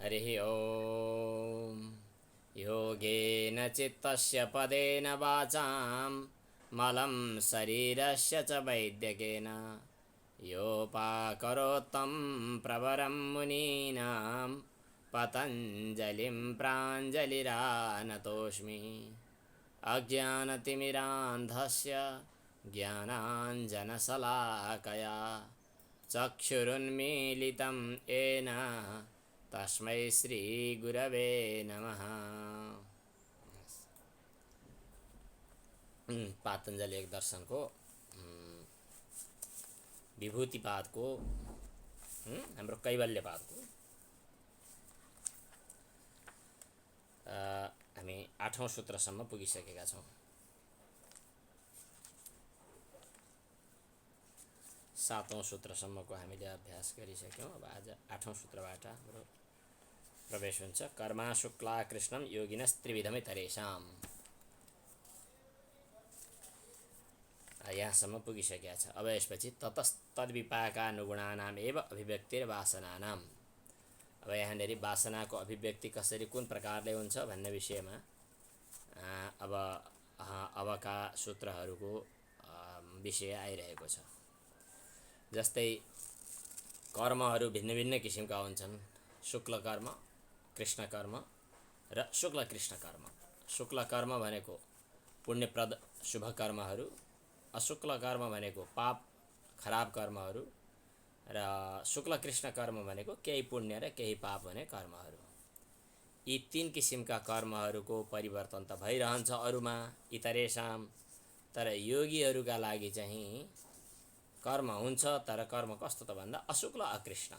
हरिः ॐ योगेन चित्तस्य पदेन वाचां मलं शरीरस्य च वैद्यकेन योपाकरोत्तं प्रवरं मुनीनां पतञ्जलिं प्राञ्जलिरानतोऽस्मि अज्ञानतिमिरान्धस्य ज्ञानाञ्जनशलाकया चक्षुरुन्मीलितं येन तस्मै श्रीगुरवे नमः। पातञ्जलि एक दर्शनको विभूतिपादको हाम्रो कैवल्यपादको हामी 8औं सूत्रसम्म पुगिसकेका छौँ। 7औं सूत्रसम्मको हामीले अभ्यास गरिसक्यौँ। अब आज 8औं सूत्रबाट हाम्रो प्रवेश हुन्छ। कर्मा शुक्ला कृष्णम योगिनस्त्रिविधमितरेषाम्। यहाँसम्म पुगिसकेका छ। अब यसपछि ततस्तद्विपाकानुगुणानाम् एव अभिव्यक्तिर्वासनानाम्। अब यहाँनिर वासनाको अभिव्यक्ति कसरी कुन प्रकारले हुन्छ भन्ने विषयमा अबका सूत्रहरूको विषय आइरहेको छ। जस्तै कर्महरू भिन्न भिन्न किसिमका हुन्छन्। शुक्ल कर्म, कृष्ण कर्म र शुक्ल कृष्ण कर्म। शुक्ल कर्म भनेको पुण्यप्रद शुभ कर्महरू, अशुक्ल कर्म भनेको पाप खराब कर्महरू र शुक्ल कृष्ण कर्म भनेको केही पुण्य र केही पाप हुने कर्महरू। यी तीन किसिमका कर्महरूको परिवर्तन त भइरहन्छ अरूमा इतरेषाम, तर योगीहरूका लागि चाहिँ कर्म हुन्छ, तर कर्म कस्तो त भन्दा अशुक्ल अकृष्ण।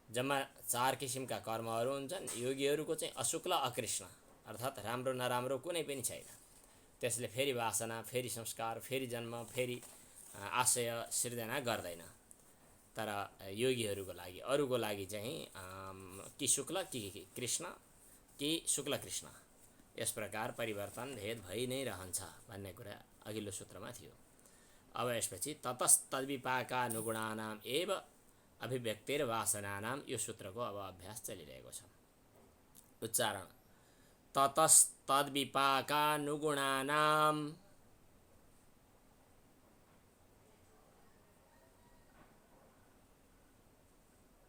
जम्मा 4 किसिमका कर्महरू हुन्छन्। योगीहरूको चाहिँ अशुक्ल अकृष्ण, अर्थात् राम्रो नराम्रो कुनै पनि छैन। त्यसले फेरि वासना, फेरि संस्कार, फेरि जन्म, फेरि आशय सिर्जना गर्दैन। तर योगीहरूको लागि, अरूको लागि चाहिँ कि शुक्ल कि कृष्ण कि शुक्ल कृष्ण, यस प्रकार परिवर्तन भेद भइ नै रहन्छ भन्ने कुरा अघिल्लो सूत्रमा थियो। अब यसपछि ततस्तद्विपाकानुगुणानाम् एव अभिव्यक्तिर्वासनानाम्, यो सूत्रको अब अभ्यास चलिरहेको छ। उच्चारण: ततस्तद्विपाकानुगुणानाम्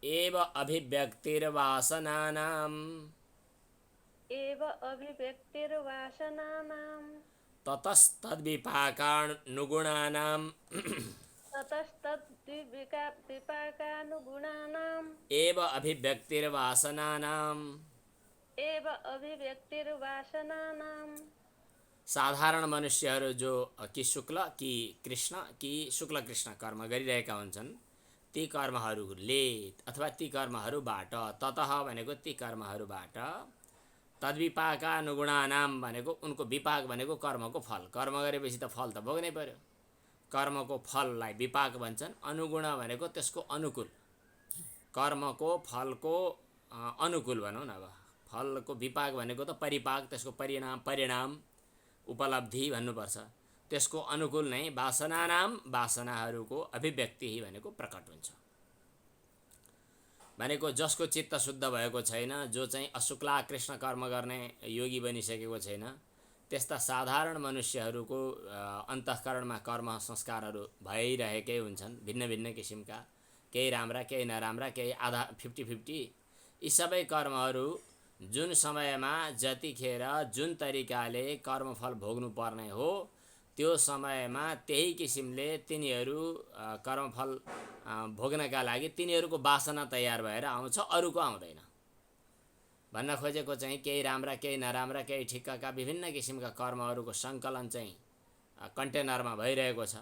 एव अभिव्यक्तिर्वासनानाम् ततस्तद्विपाकानुगुणानाम् एव अभिव्यक्तिर्वासनानाम्। साधारण मनुष्यहरू जो कि शुक्ल कि कृष्ण कि शुक्ल कृष्ण कर्म गरिरहेका हुन्छन्, ती कर्महरूले अथवा ती कर्महरूबाट, ततः भनेको ती कर्महरूबाट, तद्विपाकानुगुणानाम भनेको उनको विपाक भनेको कर्मको फल। कर्म गरेपछि त फल त भोग्नै पर्यो। कर्मको फललाई विपाक भन्छन्। अनुगुण भनेको त्यसको अनुकूल, कर्मको फलको अनुकूल भनौँ न। अब फलको विपाक भनेको त परिपाक, त्यसको परिणाम उपलब्धि भन्नुपर्छ। त्यसको अनुकूल नै वासनानाम, वासनाहरूको अभिव्यक्ति भनेको प्रकट हुन्छ। भनेको जसको चित्त शुद्ध भएको छैन, जो चाहिँ अशुक्ला कृष्ण कर्म गर्ने योगी बनिसकेको छैन, त्यस्ता साधारण मनुष्यहरूको अन्तःकरणमा कर्म संस्कारहरू भइरहेकै हुन्छन्, भिन्न भिन्न किसिमका, केही राम्रा केही नराम्रा, केही आधा 50-50। यी सबै कर्महरू जुन समयमा जतिखेर जुन तरिकाले कर्मफल भोग्नु पर्ने हो, त्यो समयमा त्यही किसिमले तिनीहरू कर्मफल भोग्नका लागि तिनीहरूको वासना तयार भएर आउँछ, अरूको आउँदैन। भन्न खोजेको चाहिँ केही राम्रा केही नराम्रा केही ठिक्कका विभिन्न किसिमका कर्महरूको सङ्कलन चाहिँ कन्टेनरमा भइरहेको छ।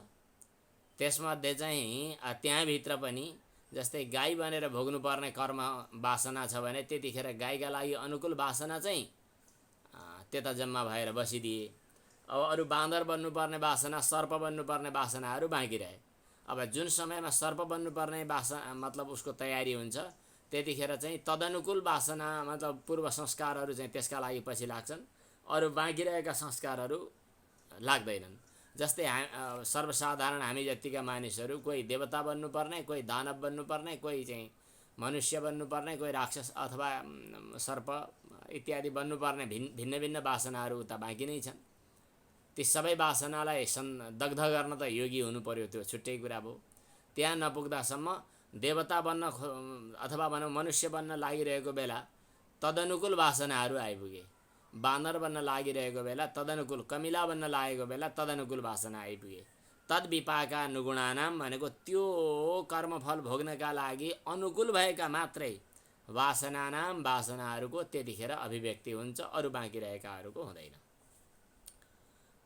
त्यसमध्ये चाहिँ त्यहाँभित्र पनि जस्तै गाई बनेर भोग्नुपर्ने कर्म वासना छ भने त्यतिखेर गाईका लागि अनुकूल वासना चाहिँ त्यता जम्मा भएर बसिदिए। अब अरू बाँदर बन्नुपर्ने वासना, सर्प बन्नुपर्ने वासनाहरू बाँकी रहे। अब जुन समयमा सर्प बन्नुपर्ने वासना मतलब उसको तयारी हुन्छ, त्यतिखेर चाहिँ तदनुकूल वासना मतलब पूर्व संस्कारहरू चाहिँ त्यसका लागि पछि लाग्छन्, अरू बाँकी रहेका संस्कारहरू लाग्दैनन्। जस्तै सर्वसाधारण हामी जतिका मानिसहरू कोही देवता बन्नुपर्ने, कोही दानव बन्नुपर्ने, कोही चाहिँ मनुष्य बन्नुपर्ने, कोही राक्षस अथवा सर्प इत्यादि बन्नुपर्ने भिन्न भिन्न वासनाहरू उता बाँकी नै छन्। ती सबै वासनालाई दग्ध गर्न त योगी हुनु पर्यो, त्यो छुट्टै कुरा भयो। त्यहाँ नपुग्दासम्म देवता बन्न अथवा भनौँ मनुष्य बन्न लागिरहेको बेला तदनुकूल वासनाहरू आइपुगे। बानर बन्न लागिरहेको बेला तदनुकूल, कमिला बन्न लागेको बेला तदनुकूल वासना आइपुगे। तद्विपाकानुगुणानाम भनेको त्यो कर्मफल भोग्नका लागि अनुकूल भएका मात्रै वासनाहरूको त्यतिखेर अभिव्यक्ति हुन्छ, अरू बाँकी रहेकाहरूको हुँदैन।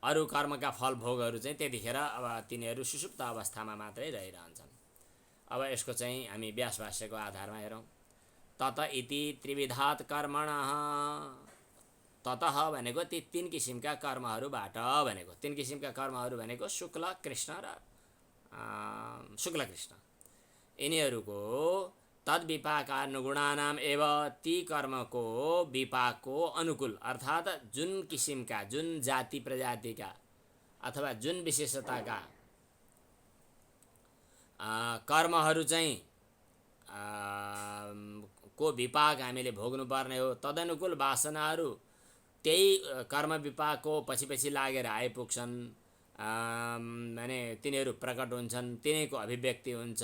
अरू कर्मका फल भोगहरू चाहिँ त्यतिखेर अब तिनीहरू सुषुप्त अवस्थामा मात्रै रहिरहन्छन्। अब यसको चाहिँ हामी व्यास भाष्यको आधारमा हेरौँ। तत इति त्रिविधात् कर्मणः, ततः भनेको ती तीन किसिमका कर्महरूबाट भनेको, तीन किसिमका कर्महरू भनेको शुक्ल कृष्ण र शुक्ल कृष्ण, यिनीहरूको तद्विपाकानुगुणानाम एव, ती कर्मको विपाकको अनुकूल अर्थात् जुन किसिमका, जुन जाति प्रजातिका अथवा जुन विशेषताका कर्महरू चाहिँ को विपाक हामीले भोग्नुपर्ने हो, तदनुकूल वासनाहरू त्यही कर्म विपाकको पछि पछि लागेर आइपुग्छन् भने तिनीहरू प्रकट हुन्छन्, तिनीको अभिव्यक्ति हुन्छ,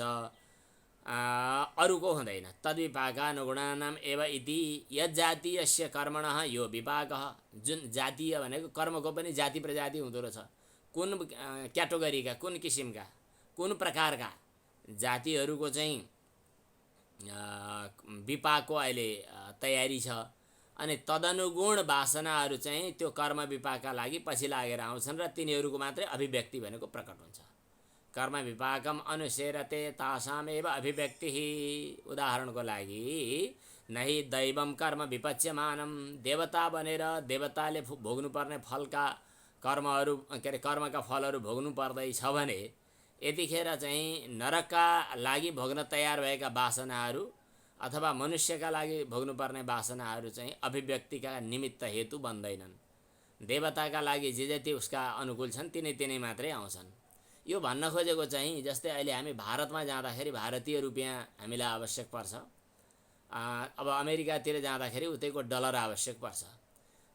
अरूको हुँदैन। तद्विपाकानुगुणानाम एव इति यज्जातीयस्य कर्मणः यो विपाकः, जुन जातीय भनेको कर्मको पनि जाति प्रजाति हुँदो रहेछ, कुन क्याटेगोरीका, कुन किसिमका, कुन प्रकारका जातिहरूको चाहिँ विपाकको अहिले तयारी छ, अनि तदनुगुण वासनाहरू चाहिँ त्यो कर्म विपाकका लागि पछि लागेर आउँछन् र तिनीहरूको मात्रै अभिव्यक्ति भनेको प्रकट हुन्छ। कर्म विपाकम अनुसेरते तासाम एव अभिव्यक्ति। उदाहरणको लागि नहि दैवम कर्म विपच्यमानम, देवता बनेर देवताले भोग्नुपर्ने फलका कर्महरू के अरे कर्मका फलहरू भोग्नु पर्दैछ भने यतिखेर चाहिँ नरकका लागि भोग्न तयार भएका वासनाहरू अथवा मनुष्यका लागि भोग्नुपर्ने वासनाहरू चाहिँ अभिव्यक्तिका निमित्त हेतु बन्दैनन्। देवताका लागि जे जति उसका अनुकूल छन् तिनै तिनै मात्रै आउँछन्। यो भन्न खोजेको चाहिँ जस्तै अहिले हामी भारतमा जाँदाखेरि भारतीय रुपियाँ हामीलाई आवश्यक पर्छ, अब अमेरिकातिर जाँदाखेरि उतैको डलर आवश्यक पर्छ।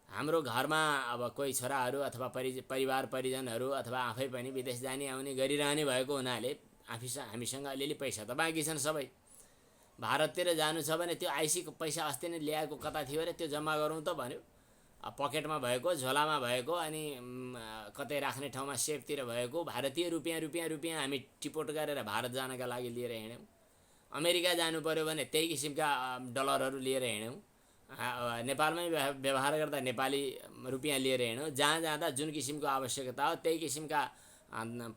हाम्रो घरमा अब कोही छोराहरू अथवा परिवार परिजनहरू अथवा आफै पनि विदेश जाने आउने गरिरहने भएको हुनाले हामीसँग अलिअलि पैसा त बाँकी छन् सबै। भारततिर जानु छ भने त्यो आइसीको पैसा अस्ति नै ल्याएको कता थियो अरे, त्यो जम्मा गरौँ त भन्यो। पकेटमा भएको, झोलामा भएको, अनि कतै राख्ने ठाउँमा सेफतिर भएको भारतीय रुपियाँ हामी टिपोट गरेर भारत जानका लागि लिएर हिँड्यौँ। अमेरिका जानु पर्यो भने त्यही किसिमका डलरहरू लिएर हिँड्यौँ। नेपालमै व्यवहार गर्दा नेपाली रुपियाँ लिएर हिँड्यौँ। जहाँ जाँदा जुन किसिमको आवश्यकता हो त्यही किसिमका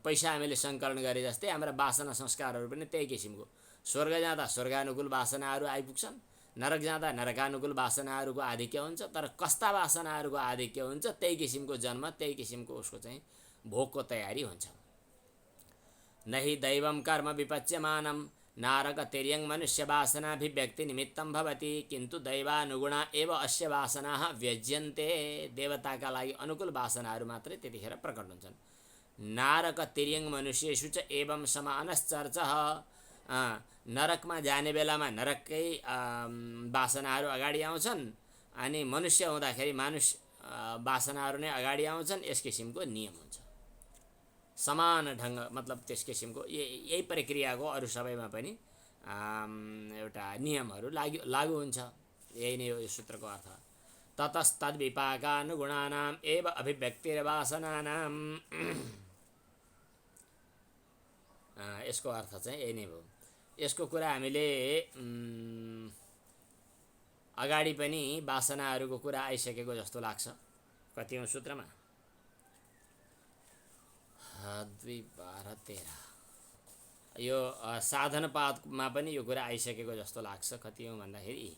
पैसा हामीले सङ्कलन गरे जस्तै हाम्रा वासना संस्कारहरू पनि त्यही किसिमको। स्वर्ग जाँदा स्वर्गानुकूल वासनाहरू आइपुग्छन्, नरक जाँदा नरकानुकूल वासनाहरूको आधिक्य हुन्छ। तर कस्ता वासनाहरूको आधिक्य हुन्छ त्यही किसिमको जन्म, त्यही किसिमको उसको चाहिँ भोगको तयारी हुन्छ। नहि दैवम कर्म विपच्यमानम नारक तिर्यङ मनुष्य वासनाभिव्यक्ति निमित्तं भवति किन्तु दैवानुगुणा एव अस्य वासनाः व्यज्यन्ते। देवताका लागि अनुकूल वासनाहरू मात्रै त्यतिखेर प्रकट हुन्छन्। नारक तिर्यङ मनुष्येषु च एवं समानश्चर्चः, नरकमा जाने बेलामा नरककै वासनाहरू अगाडि आउँछन्, अनि मनुष्य हुँदाखेरि वासनाहरू नै अगाडि आउँछन्। यस किसिमको नियम हुन्छ। समान ढङ्ग मतलब त्यस किसिमको यही प्रक्रियाको अरू सबैमा पनि एउटा नियमहरू लागू हुन्छ। यही नै हो यो सूत्रको अर्थ। ततस्तद्विपाकानुगुणानाम् एव अभिव्यक्तिर्वासनानाम्, यसको अर्थ चाहिँ यही नै हो। यसको कुरा हामीले अगाडि पनि वासनाहरूको कुरा आइसकेको जस्तो लाग्छ कतिौं सूत्रमा। 2:12-13 यो साधनपादमा पनि यो कुरा आइसकेको जस्तो लाग्छ। कतिौं भन्दाखेरि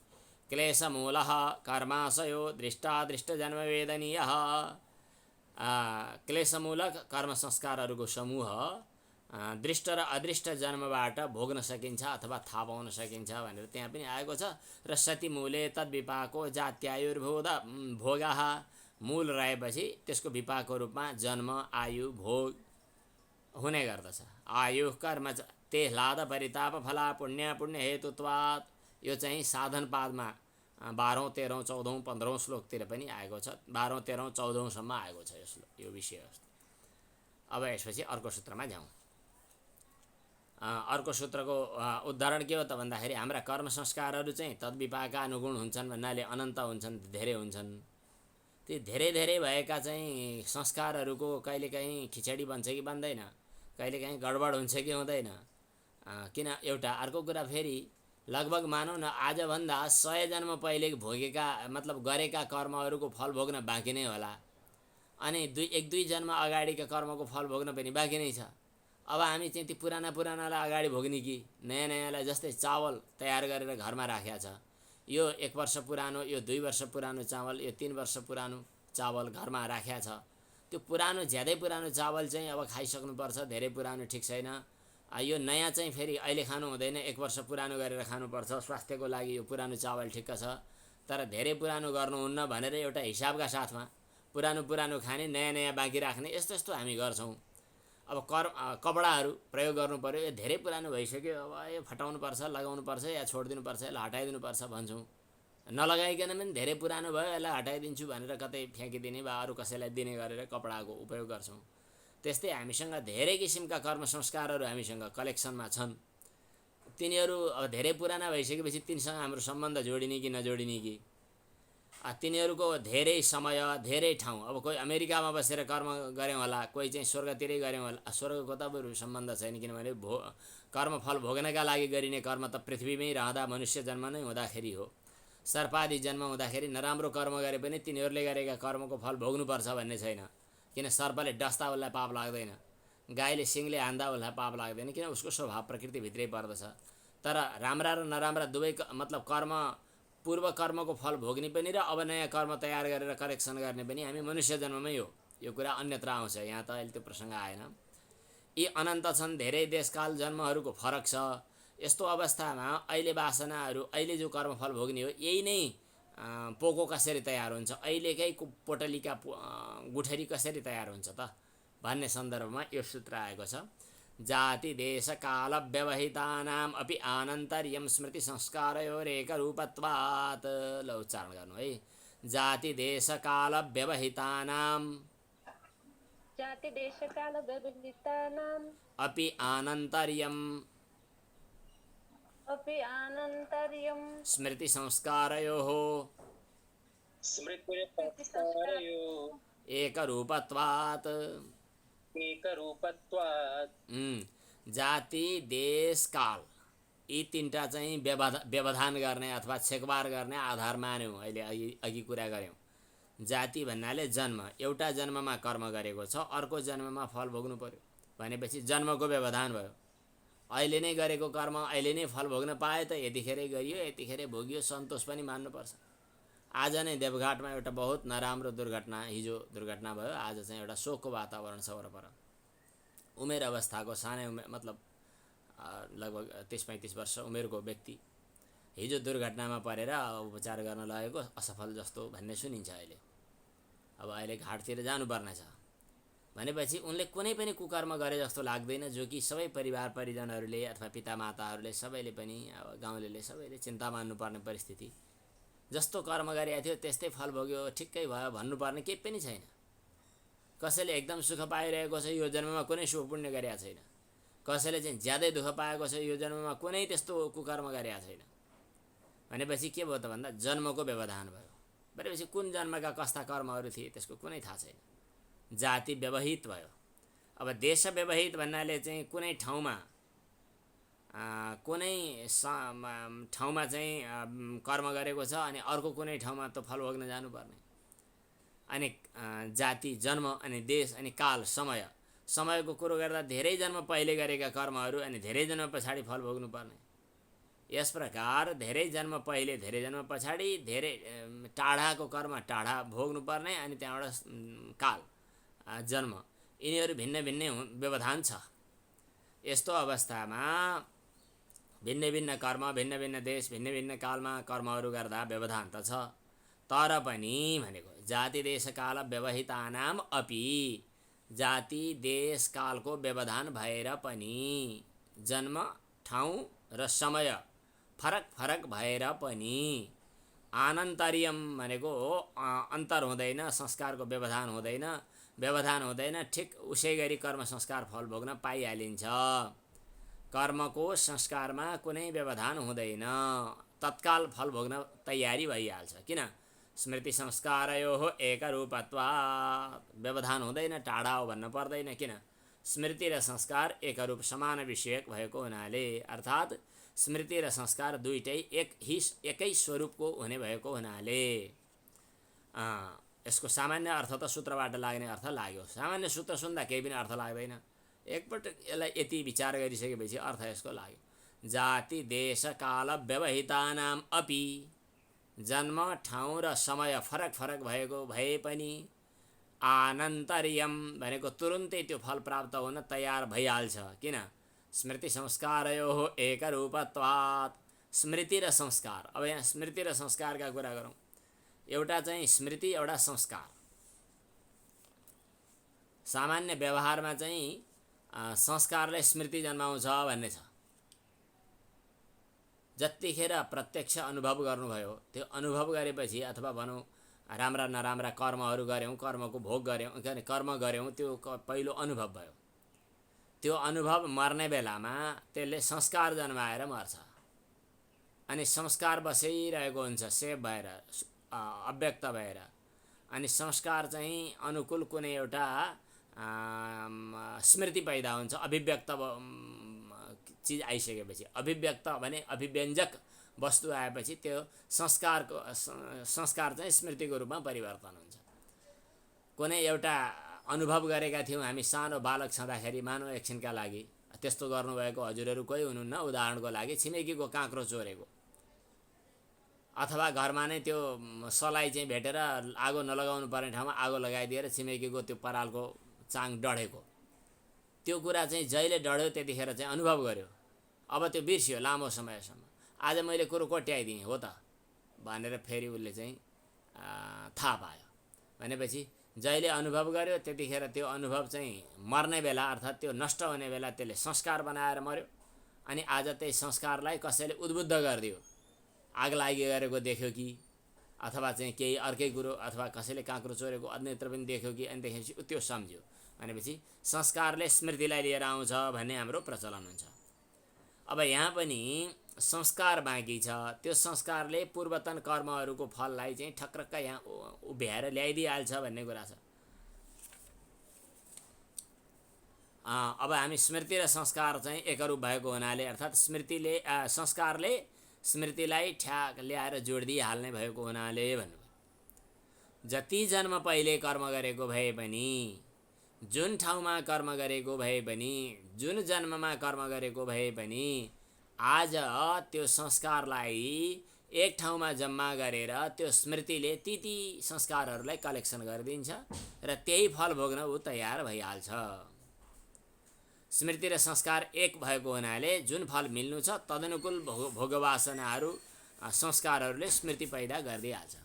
क्लेशमूलः कर्माशयो दृष्टादृष्टजन्मवेदनीयः, क्लेशमूलक कर्म संस्कारहरूको समूह दृष्ट र अदृष्ट जन्मबाट भोग्न सकिन्छ अथवा थाहा पाउन सकिन्छ भनेर त्यहाँ पनि आएको छ। र सतिमूले तद्विपाको जात्यायुर्भोग भोगाः, मूल रहेपछि त्यसको विपाकको रूपमा जन्म आयु भोग हुने गर्दछ। आयु कर्म ते ह्लाद परिताप फला पुण्य पुण्य हेतुत्वात्, यो चाहिँ साधनपादमा 12औं 13औं 14औं 15औं श्लोकतिर पनि आएको छ। 12औं 13औं 14औंसम्म आएको छ यो विषयवस्तु। अब यसपछि अर्को सूत्रमा जाउँ। अर्को सूत्रको उदाहरण के हो त भन्दाखेरि हाम्रा कर्म संस्कारहरू चाहिँ तद्विपाकका अनुगुण हुन्छन् भन्नाले अनन्त हुन्छन्, धेरै हुन्छन्। ती धेरै धेरै भएका चाहिँ संस्कारहरूको कहिलेकाहीँ खिचडी बन्छ कि बन्दैन, कहिलेकाहीँ गडबड हुन्छ कि हुँदैन। किन एउटा अर्को कुरा फेरि लगभग मानौँ न आजभन्दा 100 जन्म पहिले भोगेका मतलब गरेका कर्महरूको फल भोग्न बाँकी नै होला, अनि 1-2 जन्म अगाडिका कर्मको फल भोग्न पनि बाँकी नै छ। अब हामी चाहिँ ती पुरानालाई अगाडि भोग्ने कि नयाँ नयाँलाई, जस्तै चावल तयार गरेर घरमा राखेको छ, यो 1 वर्ष पुरानो, यो 2 वर्ष पुरानो चावल, यो 3 वर्ष पुरानो चावल घरमा राखेको छ। त्यो पुरानो ज्यादै पुरानो चावल चाहिँ अब खाइसक्नुपर्छ, धेरै पुरानो ठिक छैन। यो नयाँ चाहिँ फेरि अहिले खानु हुँदैन, 1 वर्ष पुरानो गरेर खानुपर्छ, स्वास्थ्यको लागि यो पुरानो चावल ठिक्क छ। तर धेरै पुरानो गर्नुहुन्न भनेर एउटा हिसाबका साथमा पुरानो खाने, नयाँ नयाँ बाँकी राख्ने, यस्तो यस्तो हामी गर्छौँ। अब कपडाहरू प्रयोग गर्नु पऱ्यो, यो धेरै पुरानो भइसक्यो, अब यो फटाउनुपर्छ, लगाउनुपर्छ या छोडिदिनुपर्छ, यसलाई हटाइदिनुपर्छ भन्छौँ। नलगाइकन पनि धेरै पुरानो भयो, यसलाई हटाइदिन्छु भनेर कतै फ्याँकिदिने वा अरू कसैलाई दिने गरेर कपडाको उपयोग गर्छौँ। त्यस्तै हामीसँग धेरै किसिमका कर्म संस्कारहरू हामीसँग कलेक्सनमा छन्। तिनीहरू अब धेरै पुराना भइसकेपछि तिनीसँग हाम्रो सम्बन्ध जोडिने कि नजोडिने कि, तिनीहरूको धेरै समय धेरै ठाउँ, अब कोही अमेरिकामा बसेर कर्म गऱ्यौँ होला, कोही चाहिँ स्वर्गतिरै गऱ्यौँ होला। स्वर्गको त बरु सम्बन्ध छैन, किनभने कर्मफल भोग्नका लागि गरिने कर्म त पृथ्वीमै रहँदा मनुष्य जन्म नै हुँदाखेरि हो। सर्पादि जन्म हुँदाखेरि नराम्रो कर्म गरे पनि तिनीहरूले गरेका कर्मको फल भोग्नुपर्छ भन्ने छैन। किन सर्पले डस्दा उसलाई पाप लाग्दैन, गाईले सिङले हान्दा उसलाई पाप लाग्दैन, किन उसको स्वभाव प्रकृतिभित्रै पर्दछ। तर राम्रा र नराम्रा दुवै मतलब कर्म, पूर्व कर्मको फल भोग्ने पनि र अब नयाँ कर्म तयार गरेर करेक्सन गर्ने पनि हामी मनुष्य जन्ममै हो। यो कुरा अन्यत्र आउँछ, यहाँ त अहिले त्यो प्रसङ्ग आएन। यी अनन्त छन्, धेरै देशकाल जन्महरूको फरक छ। यस्तो अवस्थामा अहिले वासनाहरू, अहिले जो कर्मफल भोग्ने हो, यही नै पोको कसरी तयार हुन्छ, अहिलेकै पोटलीका गुठरी कसरी तयार हुन्छ त भन्ने सन्दर्भमा यो सूत्र आएको छ। जाति देश काल व्यवहितानाम अपि आनन्तर्यम स्मृति संस्कारयोरेकरूपत्वात्। ल उच्चारण गर्नु है। जाति देश काल व्यवहितानाम अपि आनन्तर्यम स्मृति संस्कारयोः एकरूपत्वात्। जाति देश काल यी तीनटा चाहिँ व्यवधान गर्ने अथवा छेकबार गर्ने आधार मान्यौँ। अहिले अघि कुरा गऱ्यौँ। जाति भन्नाले जन्म, एउटा जन्ममा कर्म गरेको छ, अर्को जन्ममा फल भोग्नु पर्यो भनेपछि जन्मको व्यवधान भयो। अहिले नै गरेको कर्म अहिले नै फल भोग्न पाए त यतिखेरै गरियो, यतिखेरै भोगियो, सन्तोष पनि मान्नुपर्छ। आज नै देवघाटमा एउटा बहुत नराम्रो दुर्घटना, हिजो दुर्घटना भयो। आज चाहिँ एउटा शोकको वातावरण छ वरपर। उमेर अवस्थाको सानै उमेर, मतलब लगभग 30-35 वर्ष उमेरको व्यक्ति हिजो दुर्घटनामा परेर उपचार गर्न लगेको, असफल जस्तो भन्ने सुनिन्छ अहिले। अब अहिले घाटतिर जानुपर्ने छ भनेपछि उनले कुनै पनि कुकर्म गरे जस्तो लाग्दैन, जो कि सबै परिवार परिजनहरूले अथवा पितामाताहरूले सबैले पनि, अब गाउँलेले सबैले चिन्ता मान्नुपर्ने परिस्थिति। जस्तो कर्म गरेको थियो त्यस्तै फल भोग्यो, ठिक्कै भयो भन्नुपर्ने केही पनि छैन। कसैले एकदम सुख पाइरहेको छ, यो जन्ममा कुनै शुभ पुण्य गरेका छैन। कसैले चाहिँ ज्यादै दुःख पाएको छ, यो जन्ममा कुनै त्यस्तो कुकर्म गरेका छैन। भनेपछि के भयो त भन्दा जन्मको व्यवधान भयो। भनेपछि कुन जन्मका कस्ता कर्महरू थिए त्यसको कुनै थाहा छैन। जाति व्यवहित भयो। अब देश व्यवहित भन्नाले चाहिँ कुनै ठाउँमा चाहिँ कर्म गरेको छ अनि अर्को कुनै ठाउँमा त फल भोग्न जानुपर्ने। अनि जाति जन्म, अनि देश, अनि काल समयको कुरो गर्दा धेरै जन्म पहिले गरेका कर्महरू अनि धेरै जन्म पछाडि फल भोग्नुपर्ने। यस प्रकार धेरै जन्म पहिले, धेरै जन्म पछाडि, धेरै टाढाको कर्म टाढा भोग्नुपर्ने, अनि त्यहाँबाट काल जन्म, यिनीहरू भिन्न भिन्न व्यवधान छ। यस्तो अवस्थामा भिन्न भिन्न कर्म, भिन्न भिन्न देश, भिन्न भिन्न कालमा कर्महरू गर्दा व्यवधान त छ। तर पनि भनेको जाति देश काल व्यवहितानाम अपि, जाति देश कालको व्यवधान भएर पनि जन्म, ठाउँ र समय फरक फरक भएर पनि आनन्तर्यम भनेको अन्तर हुँदैन, संस्कारको व्यवधान हुँदैन, ठिक उसै गरी कर्म संस्कार फल भोग्न पाइहालिन्छ। कर्मको संस्कारमा कुनै व्यवधान हुँदैन, तत्काल फल भोग्न तयारी भइहाल्छ। किन? स्मृति संस्कारयोः एकरूपत्वात्, व्यवधान हुँदैन, टाढा हो भन्न पर्दैन। किन? स्मृति र संस्कार एकरूप समान विषयक भएको हुनाले, अर्थात् स्मृति र संस्कार दुईटै एकै स्वरूपको हुने भएको हुनाले। यसको सामान्य अर्थ त सूत्रबाट लाग्ने अर्थ लाग्यो। सामान्य सूत्र सुन्दा केही पनि अर्थ लाग्दैन। एकपटक यसलाई यति विचार गरिसकेपछि अर्थ यसको लाग्यो। जाति देश काल व्यवहितानाम अपि, जन्म ठाउँ र समय फरक फरक भएको भए पनि आनन्तर्यम भनेको तुरुन्तै त्यो फल प्राप्त हुन तयार भइहाल्छ। किन? स्मृति संस्कारयोः एकरूपत्वात्, स्मृति र संस्कार। अब यहाँ स्मृति र संस्कारका कुरा गरौँ। एउटा चाहिँ स्मृति, एउटा संस्कार। सामान्य व्यवहारमा चाहिँ संस्कारले स्मृति जन्माउँछ भन्ने छ। जतिखेर प्रत्यक्ष अनुभव गर्नुभयो, त्यो अनुभव गरेपछि अथवा भनौँ राम्रा नराम्रा कर्महरू गऱ्यौँ, कर्मको भोग गऱ्यौँ, कर्म गऱ्यौँ, त्यो पहिलो अनुभव भयो। त्यो अनुभव मर्ने बेलामा त्यसले संस्कार जन्माएर मर्छ। अनि संस्कार बसिरहेको हुन्छ सेभ भएर, अव्यक्त भएर। अनि संस्कार चाहिँ अनुकूल कुनै एउटा स्मृति पैदा हुन्छ अभिव्यक्त चिज आइसकेपछि। अभिव्यक्त भने अभिव्यञ्जक वस्तु आएपछि त्यो संस्कार चाहिँ स्मृतिको रूपमा परिवर्तन हुन्छ। कुनै एउटा अनुभव गरेका थियौँ हामी सानो बालक छँदाखेरि, मानव एकछिनका लागि, त्यस्तो गर्नुभएको हजुरहरू कोही हुनुहुन्न। उदाहरणको लागि छिमेकीको काँक्रो चोरेको, अथवा घरमा नै त्यो सलाई चाहिँ भेटेर आगो नलगाउनु पर्ने ठाउँमा आगो लगाइदिएर छिमेकीको त्यो परालको चाङ डढेको, त्यो कुरा चाहिँ जहिले डढ्यो त्यतिखेर चाहिँ अनुभव गर्यो। अब त्यो बिर्सियो लामो समयसम्म। आज मैले कुरो कोट्याइदिएँ हो त भनेर फेरि उसले चाहिँ थाहा पायो। भनेपछि जहिले अनुभव गर्यो त्यतिखेर त्यो अनुभव चाहिँ मर्ने बेला, अर्थात् त्यो नष्ट हुने बेला त्यसले संस्कार बनाएर मर्यो। अनि आज त्यही संस्कारलाई कसैले उद्बुद्ध गरिदियो, आग लागि गरेको देख्यो कि, अथवा चाहिँ केही अर्कै कुरो, अथवा कसैले काँक्रो चोरेको अन्यत्र पनि देख्यो कि, अनि देखेपछि त्यो सम्झ्यो। भनेपछि संस्कारले स्मृतिलाई लिएर आउँछ भन्ने हाम्रो प्रचलन हुन्छ। अब यहाँ पनि संस्कार बाँकी छ। त्यो संस्कारले पूर्वतन कर्महरूको फललाई चाहिँ ठक्रक्क यहाँ उभ्याएर ल्याइदिइहाल्छ भन्ने कुरा छ। अब हामी स्मृति र संस्कार चाहिँ एकरूप भएको हुनाले, अर्थात् संस्कारले स्मृतिलाई ठ्याक ल्याएर जोडिदिइहाल्ने भएको हुनाले भन्नुभयो। जति जन्म पहिले कर्म गरेको भए पनि, जुन ठाउँमा कर्म गरेको भए पनि, जुन जन्ममा कर्म गरेको भए पनि, आज त्यो संस्कारलाई एक ठाउँमा जम्मा गरेर त्यो स्मृतिले ती संस्कारहरूलाई कलेक्सन गरिदिन्छ र त्यही फल भोग्न ऊ तयार भइहाल्छ। स्मृति र संस्कार एक भएको हुनाले जुन फल मिल्नु छ तदनुकूल भोगवासनाहरू, संस्कारहरूले स्मृति पैदा गरिदिइहाल्छ।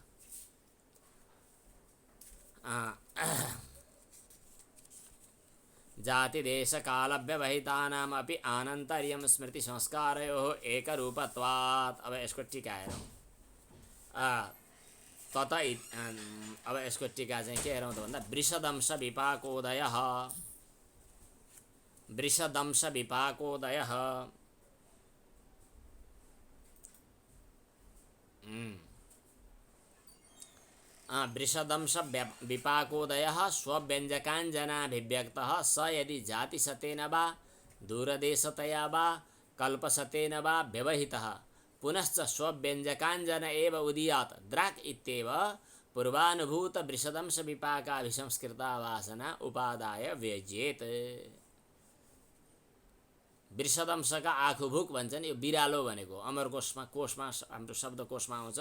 जाति देश काल व्यवहितानाम अपि आनन्तर्यम स्मृति संस्कारयोः एकरूपत्वात्। अब यसको टीका हेरौँ। अब यसको टीका चाहिँ के हेरौँ त भन्दा, वृषदंश विपाकोदयः, वृषदंश विपाकोदयः, वृषदंश विपाकोदयः स्वव्यञ्जकाञ्जनाभिव्यक्तः स यदि जातिशतेन वा दूरदेशतया वा कल्पशतेन वा व्यवहितः पुनश्च स्वव्यञ्जकाञ्जन एव उदीयात् द्राक् इत्येव पूर्वानुभूत वृषदंश विपाकाभिसंस्कृता वासना उपादाय व्यज्येत। वृषदंशका आँखुभुक भन्छन्। यो बिरालो भनेको अमरकोशमा हाम्रो शब्दकोशमा आउँछ।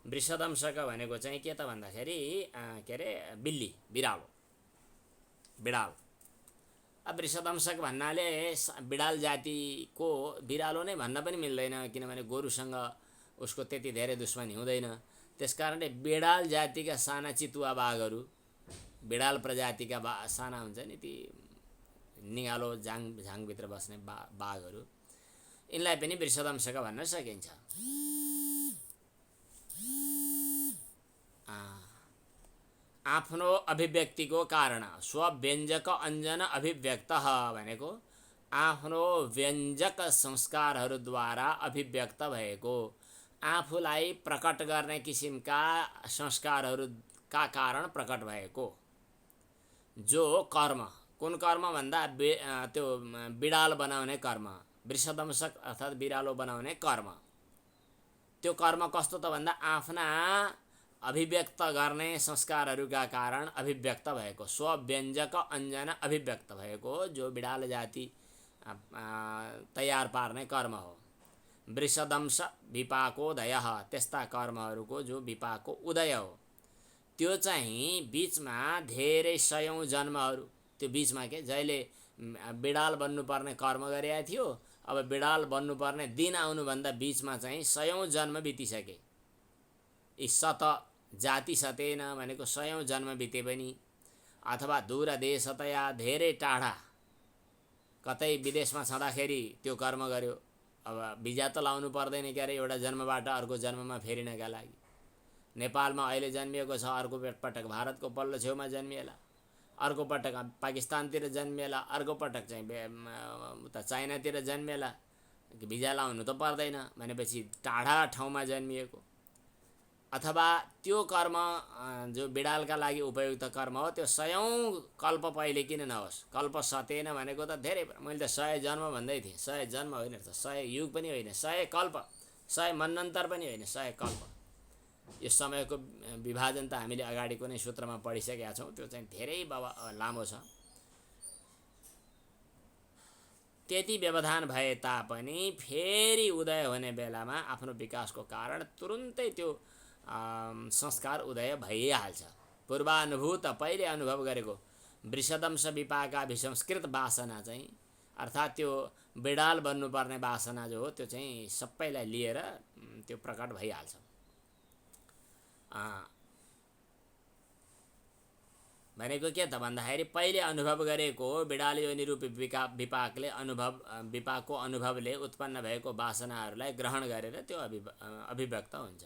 वृषदंशका भनेको चाहिँ के त भन्दाखेरि के अरे बिल्ली, बिरालो, बिडाल। अब वृषदंशक भन्नाले बिडाल जातिको बिरालो नै भन्न पनि मिल्दैन, किनभने गोरुसँग उसको त्यति धेरै दुश्मनी हुँदैन। त्यसकारणले बिडाल जातिका साना चितुवा बाघहरू, बिडाल प्रजातिका साना हुन्छ नि ती निगालो झाङभित्र बस्ने बाघहरू, यिनलाई पनि वृषदंशक भन्न सकिन्छ। आफ्नो अभिव्यक्तिको कारण स्वव्यञ्जक अञ्जन अभिव्यक्त भनेको आफ्नो व्यञ्जक संस्कारहरूद्वारा अभिव्यक्त भएको आफूलाई प्रकट गर्ने किसिमका संस्कारहरूका कारण प्रकट भएको जो कर्म, कुन कर्म भन्दा त्यो बिडाल बनाउने कर्म, वृषदंशक अर्थात् बिरालो बनाउने कर्म। त्यो कर्म कस्तो त भन्दा आफ्ना अभिव्यक्त गर्ने संस्कारहरूका कारण अभिव्यक्त भएको स्वव्यञ्जक अञ्जन अभिव्यक्त भएको जो बिडाल जाति तयार पार्ने कर्म हो। वृषदंश विपाकोदय, त्यस्ता कर्महरूको जो विपाकको उदय हो त्यो चाहिँ बिचमा धेरै सयौं जन्महरू, त्यो बिचमा के जहिले बिडाल बन्नुपर्ने कर्म गरेका थियो, अब बिडाल बन्नुपर्ने दिन आउनुभन्दा बिचमा चाहिँ सयौं जन्म बितिसके। यी सत जाति सतेन भनेको सयौं जन्म बिते पनि, अथवा दूर देशतया धेरै टाढा कतै विदेशमा छँदाखेरि त्यो कर्म गर्यो, अब भिजा त लाउनु पर्दैन क्यारे एउटा जन्मबाट अर्को जन्ममा फेरिनका लागि। नेपालमा अहिले जन्मिएको छ, अर्को पटक भारतको पल्लो छेउमा जन्मिएला, अर्को पटक पाकिस्तानतिर जन्मिएला, अर्को पटक चाहिँ उता चाइनातिर जन्मिएला, भिजा लाउनु त पर्दैन भनेपछि टाढा ठाउँमा जन्मिएको। अथवा त्यो कर्म जो बिडालका लागि उपयुक्त कर्म हो त्यो सयौं कल्प पहिले किन नहोस्, कल्प सतेन भनेको त धेरै, मैले त 100 जन्म भन्दै थिएँ, 100 जन्म होइन त, 100 युग पनि होइन, 100 कल्प, 100 मन्वन्तर पनि होइन, 100 कल्प। यो समयको विभाजन त हामीले अगाडि कुनै सूत्रमा पढिसकेका छौँ, त्यो चाहिँ धेरै लामो छ। त्यति व्यवधान भए तापनि फेरि उदय हुने बेलामा आफ्नो विकासको कारण तुरुन्तै त्यो संस्कार उदय भइहाल्छ। पूर्वानुभूत पहिले अनुभव गरेको वृषदंश विपाकाभिसंस्कृत वासना चाहिँ अर्थात् त्यो बिडाल बन्नुपर्ने वासना जो हो त्यो चाहिँ सबैलाई लिएर त्यो प्रकट भइहाल्छ। भनेको के त भन्दाखेरि पहिले अनुभव गरेको बिडाल योनि रूपी विपाकले विपाकको अनुभवले उत्पन्न भएको वासनाहरूलाई ग्रहण गरेर त्यो अभिव्यक्त हुन्छ।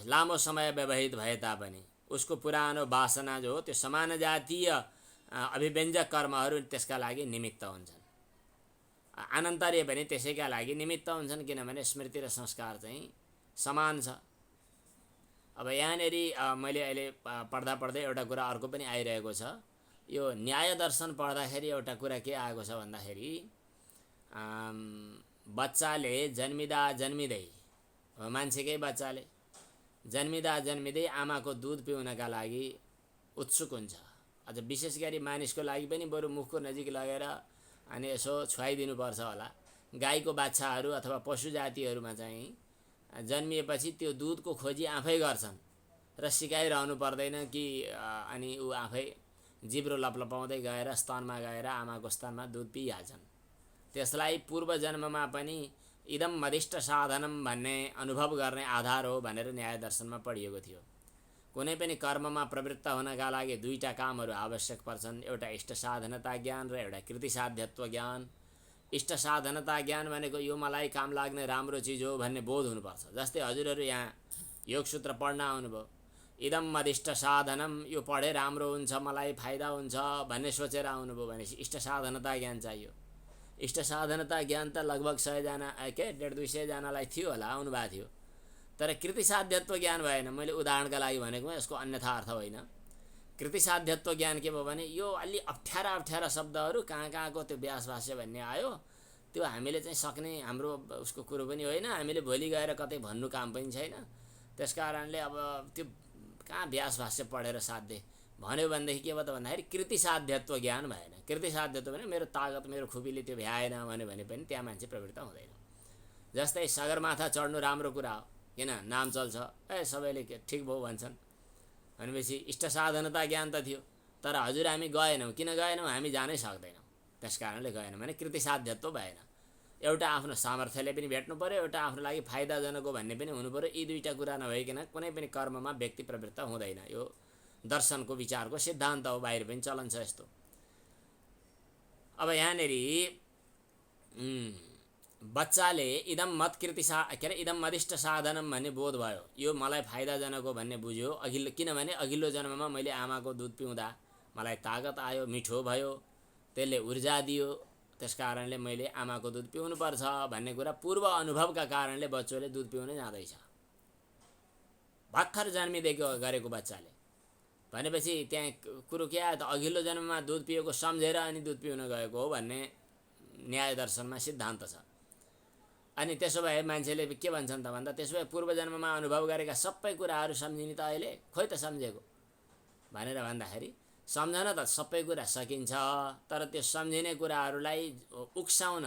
लामो समय व्यवहित भए तापनि उसको पुरानो वासना जो हो त्यो समान जातीय अभिव्यञ्जक कर्महरू त्यसका लागि निमित्त हुन्छन्। अनन्तरीय पनि त्यसैका लागि निमित्त हुन्छन्, किनभने स्मृति र संस्कार चाहिँ समान छ। अब यहाँनेरि मैले अहिले पढ्दा पढ्दै एउटा कुरा अर्को पनि आइरहेको छ। यो न्याय दर्शन पढ्दाखेरि एउटा कुरा के आएको छ भन्दाखेरि बच्चाले जन्मिँदा जन्मिँदै, मान्छेकै बच्चाले जन्मिँदा जन्मिँदै आमाको दुध पिउनका लागि उत्सुक हुन्छ। अझ विशेष गरी मानिसको लागि पनि बरु मुखको नजिक लगेर अनि यसो छुवाइदिनुपर्छ होला। गाईको बाछाहरू अथवा पशु जातिहरूमा चाहिँ जन्मिएपछि त्यो दुधको खोजी आफै गर्छन् र सिकाइरहनु पर्दैन कि अनि ऊ आफै जिब्रो लपलपाउँदै गएर स्तनमा गएर आमाको स्तनमा दुध पिइहाल्छन्। त्यसलाई पूर्व जन्ममा पनि इदम मदिष्ट साधनम भन्ने अनुभव गर्ने आधार हो भनेर न्याय दर्शनमा पढिएको थियो। कुनै पनि कर्ममा प्रवृत्त हुनका लागि दुईटा कामहरू आवश्यक पर्छन्, एउटा इष्ट साधनता ज्ञान र एउटा कृति साध्यत्व ज्ञान। इष्ट साधनता ज्ञान भनेको यो मलाई काम लाग्ने राम्रो चिज हो भन्ने बोध हुनुपर्छ। जस्तै हजुरहरू यहाँ योगसूत्र पढ्न आउनुभयो, इदम मदिष्ट साधनम, यो पढे राम्रो हुन्छ, मलाई फाइदा हुन्छ भन्ने सोचेर आउनुभयो भनेपछि इष्ट साधनता ज्ञान चाहियो। इष्ट साधनता ज्ञान त लगभग 100 जना 150-200 जनालाई थियो होला, आउनुभएको थियो, तर कृति साध्यत्व ज्ञान भएन। मैले उदाहरणका लागि भनेको, यसको अन्यथा अर्थ होइन। कृति साध्यत्व ज्ञान के भयो भने यो अलि अप्ठ्यारा शब्दहरू कहाँको त्यो व्यास भाष्य भन्ने आयो, त्यो हामीले चाहिँ सक्ने हाम्रो उसको कुरो पनि होइन, हामीले भोलि गएर कतै भन्नु काम पनि छैन। त्यसकारणले अब त्यो कहाँ व्यास भाष्य पढेर साध्य भन्यो भनेदेखि के भयो त भन्दाखेरि कृति साध्यत्व ज्ञान भएन। कृति साध्यत्व भने मेरो तागत मेरो खुबीले त्यो भ्याएन भन्यो भने पनि त्यहाँ मान्छे प्रवृत्त हुँदैन। जस्तै सगरमाथा चढ्नु राम्रो कुरा हो, किन नाम चल्छ, सबैले ठिक भयो भन्छन् भनेपछि इष्ट साधनता ज्ञान त थियो, तर हजुर हामी गएनौँ। किन गएनौँ? हामी जानै सक्दैनौँ, त्यस कारणले गएनौँ भने कृति साध्यत्व भएन। एउटा आफ्नो सामर्थ्यले पनि भेट्नु पर्यो, एउटा आफ्नो लागि फाइदाजनक हो भन्ने पनि हुनु पर्यो। यी दुईटा कुरा नभइकन कुनै पनि कर्ममा व्यक्ति प्रवृत्त हुँदैन। यो दर्शनको विचारको सिद्धान्त हो, बाहिर पनि चलन छ यस्तो। अब यहाँनेरि बच्चाले इदम मत्कृति के अरे इदम मदिष्ट साधनम भन्ने बोध भयो, यो मलाई फाइदाजनक हो भन्ने बुझ्यो। किनभने अघिल्लो जन्ममा मैले आमाको दुध पिउँदा मलाई तागत आयो, मिठो भयो, त्यसले ऊर्जा दियो, त्यस कारणले मैले आमाको दुध पिउनुपर्छ भन्ने कुरा पूर्व अनुभवका कारणले बच्चोले दुध पिउन जाँदैछ। भर्खर जन्मिदेखि गरेको बच्चाले भनेपछि त्यहाँ कुरो के आयो त, अघिल्लो जन्ममा दुध पिएको सम्झेर अनि दुध पिउन गएको हो भन्ने न्याय दर्शनमा सिद्धान्त छ। अनि त्यसो भए मान्छेले के भन्छन् त भन्दा, त्यसो भए पूर्व जन्ममा अनुभव गरेका सबै कुराहरू सम्झिने त अहिले खोइ त सम्झेको भनेर भन्दाखेरि, सम्झन त सबै कुरा सकिन्छ, तर त्यो सम्झिने कुराहरूलाई उक्साउन,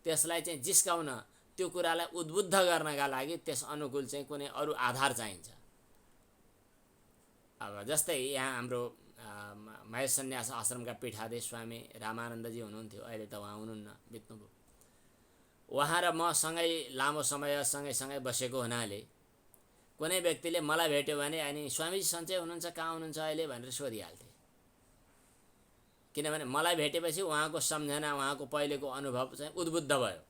त्यसलाई चाहिँ जिस्काउन, त्यो कुरालाई उद्बुद्ध गर्नका लागि त्यस अनुकूल चाहिँ कुनै अरू आधार चाहिन्छ। अब जस्तै यहाँ हाम्रो महेश सन्यास आश्रमका पीठाधीश स्वामी रामानन्दजी हुनुहुन्थ्यो, अहिले त उहाँ हुनुहुन्न, बित्नुभयो। उहाँ र म सँगै लामो समय सँगै बसेको हुनाले कुनै व्यक्तिले मलाई भेट्यो भने अनि स्वामीजी सन्चै हुनुहुन्छ, कहाँ हुनुहुन्छ अहिले भनेर सोधिहाल्थे। किनभने मलाई भेटेपछि उहाँको सम्झना, उहाँको पहिलेको अनुभव चाहिँ उद्बुद्ध भयो।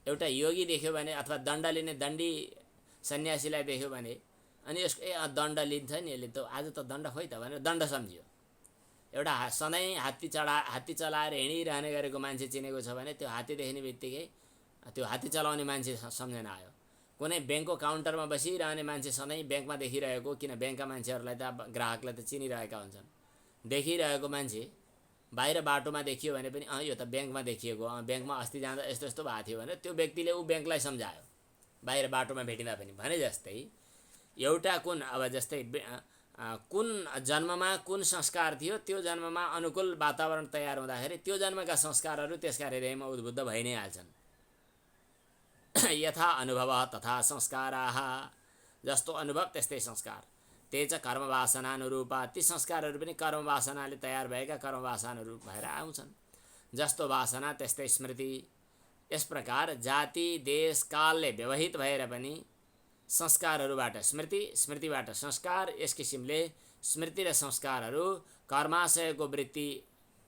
एउटा योगी देख्यो भने अथवा दण्ड लिने दण्डी सन्यासीलाई देख्यो भने अनि यसको दण्ड लिन्छ नि यसले त, आज त दण्ड खोइ त भनेर दण्ड सम्झियो। एउटा सधैँ हात्ती चलाएर हिँडिरहने गरेको मान्छे चिनेको छ भने त्यो हात्ती देख्ने बित्तिकै त्यो हात्ती चलाउने मान्छे सम्झना आयो। कुनै ब्याङ्कको काउन्टरमा बसिरहने मान्छे सधैँ ब्याङ्कमा देखिरहेको, किन ब्याङ्कका मान्छेहरूलाई त ग्राहकलाई त चिनिरहेका हुन्छन्, देखिरहेको मान्छे बाहिर बाटोमा देखियो भने पनि यो त ब्याङ्कमा देखिएको, ब्याङ्कमा अस्ति जाँदा यस्तो यस्तो भएको थियो भनेर त्यो व्यक्तिले ऊ ब्याङ्कलाई सम्झायो बाहिर बाटोमा भेटिँदा पनि। भने जस्तै एउटा कुन, अब जस्तै कुन जन्ममा कुन संस्कार थियो, त्यो जन्ममा अनुकूल वातावरण तयार हुँदाखेरि त्यो जन्मका संस्कारहरू त्यसका हृदयमा उद्बुद्ध भइ नै हाल्छन्। यथा अनुभव तथा संस्काराः, जस्तो अनुभव त्यस्तै संस्कार, त्यही चाहिँ कर्मवासनानुरूपा, ती संस्कारहरू पनि कर्मवासनाले तयार भएका कर्मवासनानुरूप भएर आउँछन्। जस्तो वासना त्यस्तै स्मृति। यस प्रकार जाति देश कालले व्यवहित भएर पनि संस्कारहरूबाट स्मृति, स्मृतिबाट संस्कार, यस किसिमले स्मृति र संस्कारहरू कर्माशयको वृत्ति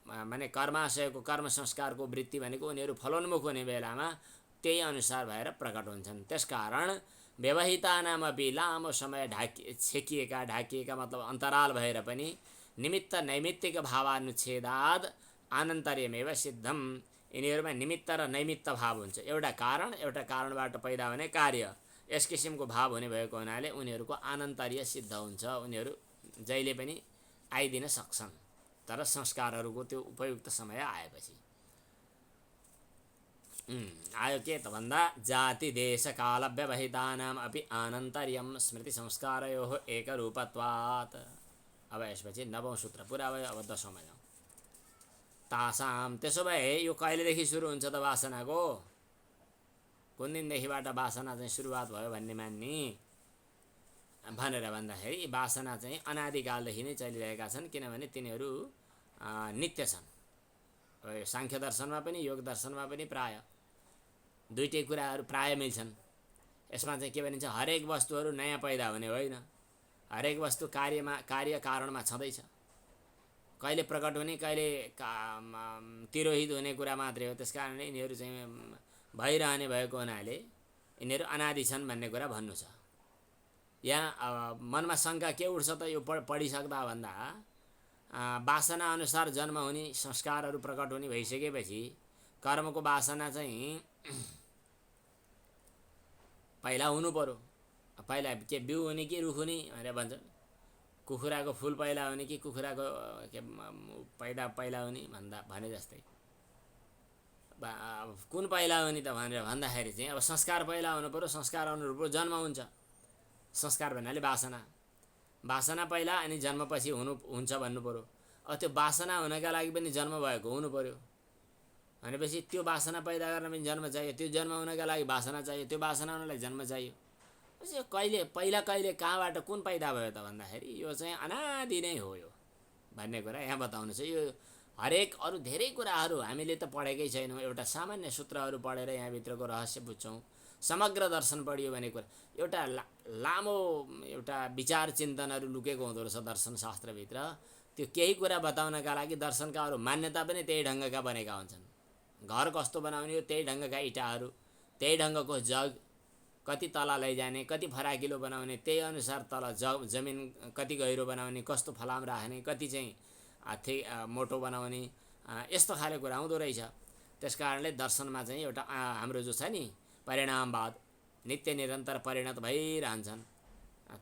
माने कर्माशयको कर्म संस्कारको वृत्ति भनेको उनीहरू फलोन्मुख हुने बेलामा त्यही अनुसार भएर प्रकट हुन्छन्। त्यसकारण व्यवहितानामपि लामो समय ढाकिएका मतलब अन्तराल भएर पनि निमित्त नैमित्तिक भावानुच्छेदाद आनन्तर्यमेव सिद्धम, यिनीहरूमा निमित्त र नैमित्त भाव हुन्छ। एउटा कारणबाट पैदा हुने कार्य, यस किसिमको भाव हुने भएको हुनाले उनीहरूको आनन्तर्य सिद्ध हुन्छ। उनीहरू जहिले पनि आइदिन सक्छन्, तर संस्कारहरूको त्यो उपयुक्त समय आएपछि। आयो के त भन्दा, जाति देश काल व्यवहितानाम अपि आनन्तर्यम स्मृति संस्कारयोः एकरूपत्वात्। अब यसपछि 9औं सूत्र पुरा भयो। अब 10औं जाउँ। तासाम, त्यसो भए यो कहिलेदेखि सुरु हुन्छ त वासनाको, कुन दिनदेखिबाट वासना चाहिँ सुरुवात भयो भन्ने मान्ने भनेर भन्दाखेरि, वासना चाहिँ अनादिकालदेखि नै चलिरहेका छन्, किनभने तिनीहरू नित्य छन्। सांख्य दर्शनमा पनि योग दर्शनमा पनि प्राय दुईटै कुराहरू प्राय मिल्छन्। यसमा चाहिँ के भनिन्छ, हरेक वस्तुहरू नयाँ पैदा हुने होइन, हरेक वस्तु कार्य कारणमा छँदैछ। कहिले प्रकट हुने, कहिले तिरोहित हुने कुरा मात्रै हो। त्यसकारणले यिनीहरू चाहिँ भइरहने भएको हुनाले यिनीहरू अनादि छन् भन्ने कुरा भन्नु छ। यहाँ मनमा शङ्का के उठ्छ त यो पढिसक्दा भन्दा, वासना अनुसार जन्म हुने, संस्कारहरू प्रकट हुने भइसकेपछि कर्मको वासना चाहिँ पहिला हुनु पर्यो। पहिला के बिउ हुने कि रुख हुने भनेर भन्छ, कुखुराको फुल पहिला हुने कि कुखुराको के पहिला हुने भने जस्तै कुन पहिला हुने त भनेर भन्दाखेरि चाहिँ अब संस्कार पहिला हुनु पर्यो, संस्कार अनुरूप जन्म हुन्छ। संस्कार भन्नाले वासना पहिला अनि जन्मपछि हुन्छ भन्नु पर्यो। अब त्यो वासना हुनका लागि पनि जन्म भएको हुनु पर्यो भनेपछि त्यो वासना पैदा गर्न पनि जन्म चाहियो, त्यो जन्म हुनका लागि वासना चाहियो, त्यो वासना हुनलाई जन्म चाहियो। पहिला कहिले कहाँबाट कुन पैदा भयो त भन्दाखेरि यो चाहिँ अनादि नै हो यो भन्ने कुरा यहाँ बताउनु छ। यो हरेक अरू धेरै कुराहरू हामीले त पढेकै छैनौँ, एउटा सामान्य सूत्रहरू पढेर यहाँभित्रको रहस्य बुझ्छौँ। समग्र दर्शन पढियो भने कुरा एउटा लामो एउटा विचार चिन्तनहरू लुकेको हुँदो रहेछ दर्शन शास्त्रभित्र। त्यो केही कुरा बताउनका लागि दर्शनका अरू मान्यता पनि त्यही ढङ्गका बनेका हुन्छन्। घर कस्तो बनाउने हो त्यही ढङ्गका इँटाहरू, त्यही ढङ्गको जग, कति तल लैजाने, कति फराकिलो बनाउने, त्यही अनुसार तल जमिन कति गहिरो बनाउने, कस्तो फलाम राख्ने, कति चाहिँ मोटो बनाउने, यस्तो खाले कुरा हुँदो रहेछ। त्यस कारणले दर्शनमा चाहिँ एउटा हाम्रो जो छ नि परिणामवाद, नित्य निरन्तर परिणत भइरहन्छन्।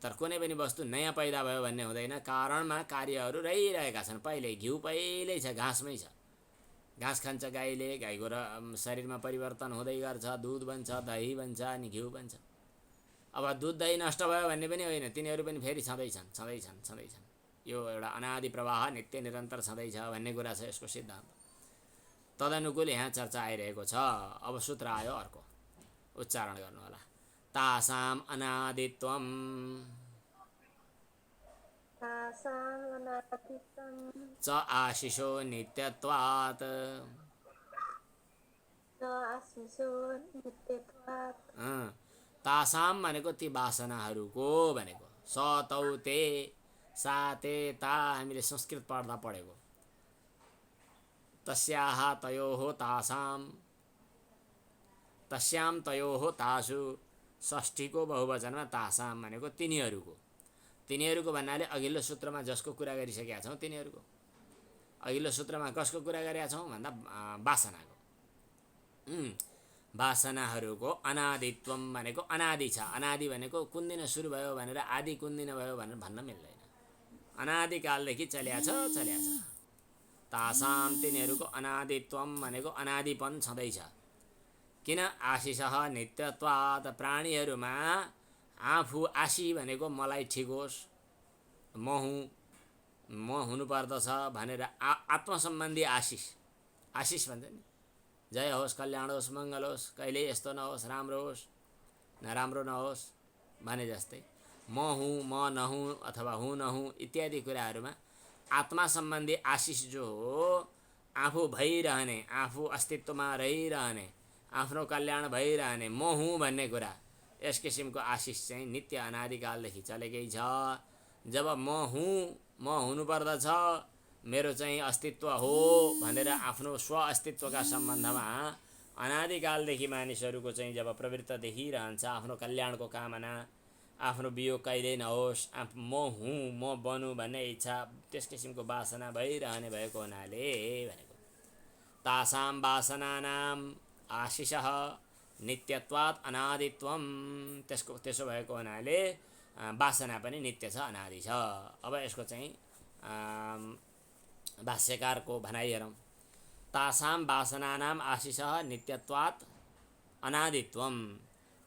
तर कुनै पनि वस्तु नयाँ पैदा भयो भन्ने हुँदैन, कारणमा कार्यहरू रहिरहेका छन्। पहिले घिउ पहिल्यै छ, घाँसमै छ, घाँस खान्छ गाईले, गाईको शरीरमा परिवर्तन हुँदै गर्छ, दुध बन्छ, दही बन्छ, अनि घिउ बन्छ। अब दुध दही नष्ट भयो भन्ने पनि होइन, तिनीहरू पनि फेरि छँदैछन्। यो एउटा अनादि प्रवाह नित्य निरन्तर छँदैछ भन्ने कुरा छ यसको सिद्धान्त। तदनुकूल यहाँ चर्चा आइरहेको छ। अब सूत्र आयो अर्को, उच्चारण गर्नु होला। तासाम अनादित्वम च आशिषो नित्यत्वात् तासाम भनेको ती वासनाहरूको भनेको, स तौ ते सा ते ता हामीले संस्कृत पढ्दा पढेको, तस्याः तयोः तासाम तस्याम तयोः तासु, षष्ठीको बहुवचनमा तासाम भनेको तिनीहरूको भन्नाले अघिल्लो सूत्रमा जसको कुरा गरिसकेका छौँ तिनीहरूको। अघिल्लो सूत्रमा कसको कुरा गरेका छौँ भन्दा वासनाको। वासनाहरूको अनादित्वम भनेको अनादि छ। अनादि भनेको कुन दिन सुरु भयो भनेर आदि कुन दिन भयो भनेर भन्न मिल्दैन। अनादिकालदेखि चल्या छ। तासाम तिनीहरूको अनादित्वम भनेको अनादिपन छँदैछ। किन? आशिषः नित्यत्वात्, प्राणीहरूमा आफू आशी भनेको मलाई ठिक होस्, म हुनुपर्दछ भनेर आत्मसम्बन्धी आशिष भन्छ नि, जय होस्, कल्याण होस्, मङ्गल होस्, कहिले यस्तो नहोस्, राम्रो होस्, नराम्रो नहोस् भने जस्तै म हुँ, म नहुँ अथवा हुँ नहुँ इत्यादि कुराहरूमा आत्मा सम्बन्धी आशिष जो हो, आफू भइरहने, आफू अस्तित्वमा रहिरहने, आफ्नो कल्याण भइरहने, म हुँ भन्ने कुरा, यस किसिमको आशिष चाहिँ नित्य अनादिकालदेखि चलेकै छ। जब म हुँ, म हुनुपर्दछ, मेरो चाहिँ अस्तित्व हो भनेर आफ्नो स्व अस्तित्वका सम्बन्धमा अनादिकालदेखि मानिसहरूको चाहिँ जब प्रवृत्त देखिरहन्छ, आफ्नो कल्याणको कामना, आफ्नो वियोग कहिल्यै नहोस्, म हुँ, म बनु भन्ने इच्छा, त्यस किसिमको वासना भइरहने भएको हुनाले भनेको तासाम वासनानाम आशिषः नित्यत्वात् अनादित्वम, त्यसो भएको हुनाले वासना पनि नित्य छ, अनादि छ। अब यसको चाहिँ भाष्यकारको भनाइ हेरौँ। तासाम वासनानाम आशिषः नित्यत्वात् अनादित्वम,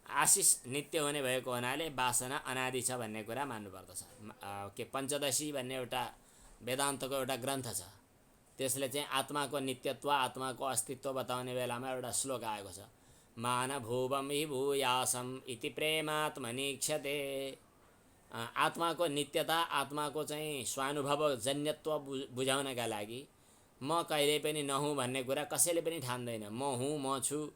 आशिष नित्य हुने भएको हुनाले वासना अनादि छ भन्ने कुरा मान्नुपर्दछ। के पञ्चदशी भन्ने एउटा वेदान्तको एउटा ग्रन्थ छ, त्यसले चाहिँ आत्माको नित्यत्व, आत्माको अस्तित्व बताउने बेलामा एउटा श्लोक आएको छ, मान भूवम हि भूयासम इति प्रेमात्मनीक्षते। आत्माको नित्यता, आत्माको चाहिँ स्वानुभव जन्यत्व बुझाउनका लागि म कहिल्यै पनि नहुँ भन्ने कुरा कसैले पनि ठान्दैन। म हुँ, म छु,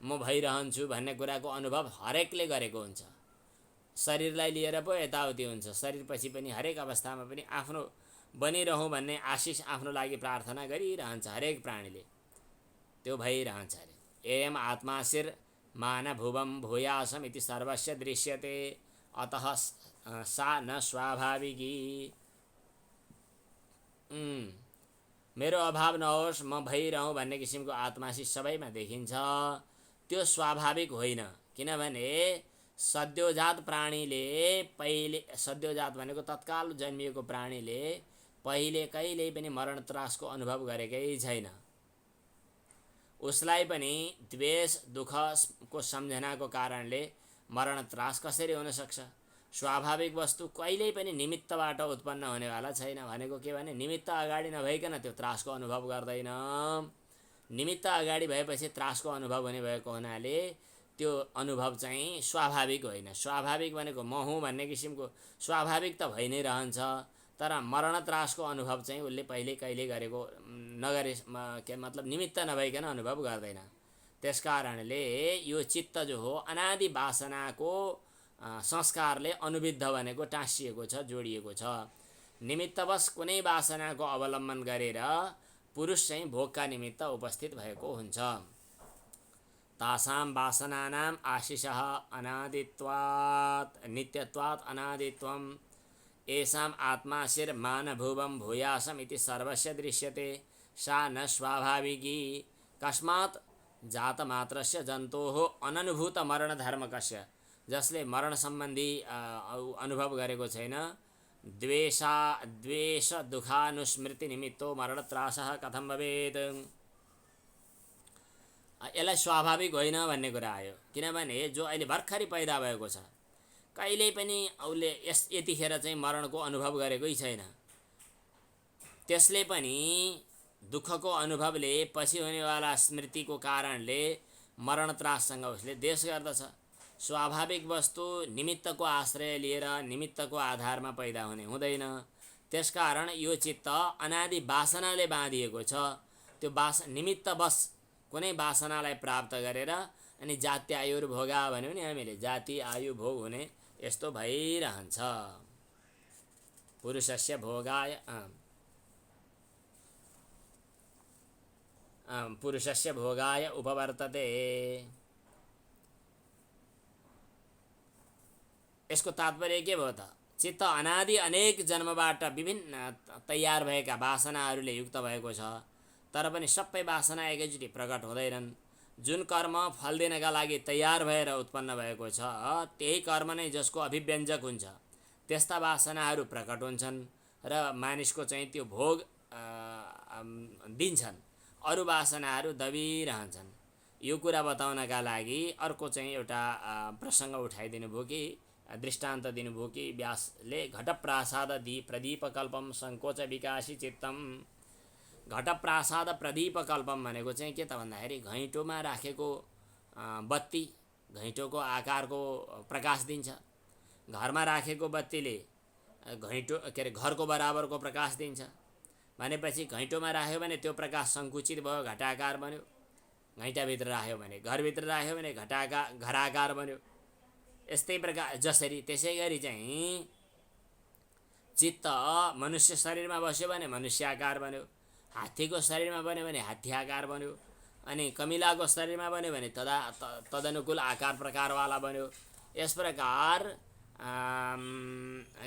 म भइरहन्छु भन्ने कुराको अनुभव हरेकले गरेको हुन्छ। शरीरलाई लिएर पो यताउति हुन्छ, शरीरपछि पनि हरेक अवस्थामा पनि आफ्नो बनिरहँ भन्ने आशिष आफ्नो लागि प्रार्थना गरिरहन्छ हरेक प्राणीले, त्यो भइरहन्छ अरे। एयम आत्माशिर मान भुवम भूयासम इति सर्वस्य दृश्यते, अतः सा न स्वाभाविकी। मेरो अभाव नहोस्, म भइरहँ भन्ने किसिमको आत्माशिष सबैमा देखिन्छ, त्यो स्वाभाविक होइन। किनभने सद्योजात प्राणीले पहिले, सद्योजात भनेको तत्काल जन्मिएको प्राणीले पहिले कहिल्यै पनि मरण त्रासको अनुभव गरेकै छैन। उसलाई पनि द्वेष दुःखको सम्झनाको कारणले मरण त्रास कसरी हुन सक्छ? स्वाभाविक वस्तु कहिल्यै पनि निमित्तबाट उत्पन्न हुनेवाला छैन। भनेको के भने निमित्त अगाडि नभइकन त्यो त्रासको अनुभव गर्दैन। निमित्त अगाडि भएपछि त्रासको अनुभव हुने भएको हुनाले त्यो अनुभव चाहिँ स्वाभाविक होइन। स्वाभाविक भनेको म हुँ भन्ने किसिमको स्वाभाविक त भइ नै रहन्छ, तर मरण त्रासको अनुभव चाहिँ उसले पहिले कहिले गरेको नगरे के मतलब निमित्त नभइकन अनुभव गर्दैन। त्यसकारणले यो चित्त जो हो अनादि वासनाको संस्कारले अनुविद्ध भनेको टाँसिएको छ, जोडिएको छ। निमित्तवश कुनै वासनाको अवलम्बन गरेर पुरुष चाहिँ भोगका निमित्त उपस्थित भएको हुन्छ। तासां वासनानाम् आशिषः अनादित्वात् नित्यत्वात् अनादित्वम् येषाम् आत्मा शिर्मानभुवं भूयासम् इति सर्वस्य दृश्यते सा न स्वाभाविकी कस्मात् जातमात्रस्य जन्तोः अननुभूतमरणधर्मकस्य जसले मरण सम्बन्धी अनुभव गरेको छैन द्वेष दुःखानुस्मृति निमित्तो मरणत्रासः कथं भवेत्। यसलाई स्वाभाविक होइन भन्ने कुरा आयो। किनभने जो अहिले भर्खरै पैदा भएको छ कहिल्यै पनि उसले यतिखेर चाहिँ मरणको अनुभव गरेकै छैन, त्यसले पनि दुःखको अनुभवले पछि हुनेवाला स्मृतिको कारणले मरण त्राससँग उसले द्वेष गर्दछ। स्वाभाविक वस्तु निमित्तको आश्रय लिएर निमित्तको आधारमा पैदा हुने हुँदैन। त्यसकारण यो चित्त अनादि वासनाले बाँधिएको छ। त्यो निमित्त बस कुनै वासनालाई प्राप्त गरेर अनि जाति आयुर भोगा भन्यो नि हामीले, जाति आयु भोग हुने यस्तो भइरहन्छ। पुरुषस्य भोगाय पुरुषस्य भोगाय उपवर्तते। यसको तात्पर्य के भयो त? चित्त अनादि अनेक जन्मबाट विभिन्न तयार भएका वासनाहरूले युक्त भएको छ, तर पनि सबै वासना एकैचोटि प्रकट हुँदैनन्। जुन कर्म फल दिनका लागि तयार भएर उत्पन्न भएको छ त्यही कर्म नै जसको अभिव्यञ्जक हुन्छ, त्यस्ता वासनाहरू प्रकट हुन्छन् र मानिसको चाहिँ त्यो भोग दिन्छन्। अरू वासनाहरू दबिरहन्छन्। यो कुरा बताउनका लागि अर्को चाहिँ एउटा प्रसङ्ग उठाइदिनु भयो कि दृष्टान्त दिनुभयो कि व्यासले घटप्रासाद प्रदीपकल्पम सङ्कोच विकासी चित्तम। घटप्रासाद प्रदीपकल्पम भनेको चाहिँ के त भन्दाखेरि घैँटोमा राखेको बत्ती घैँटोको आकारको प्रकाश दिन्छ। घरमा राखेको बत्तीले घैँटो के अरे घरको बराबरको प्रकाश दिन्छ भनेपछि घैँटोमा राख्यो भने त्यो प्रकाश सङ्कुचित भयो, घटाकार बन्यो। घैँटाभित्र राख्यो भने, घरभित्र राख्यो भने घराकार बन्यो। यस्तै प्रकार जसरी त्यसै गरी चाहिँ चित्त मनुष्य शरीरमा बस्यो भने मनुष्याकार बन्यो, हात्तीको शरीरमा बन्यो भने हात्ती आकार बन्यो, अनि कमिलाको शरीरमा बन्यो भने तदनुकूल आकार प्रकारवाला बन्यो। यस प्रकार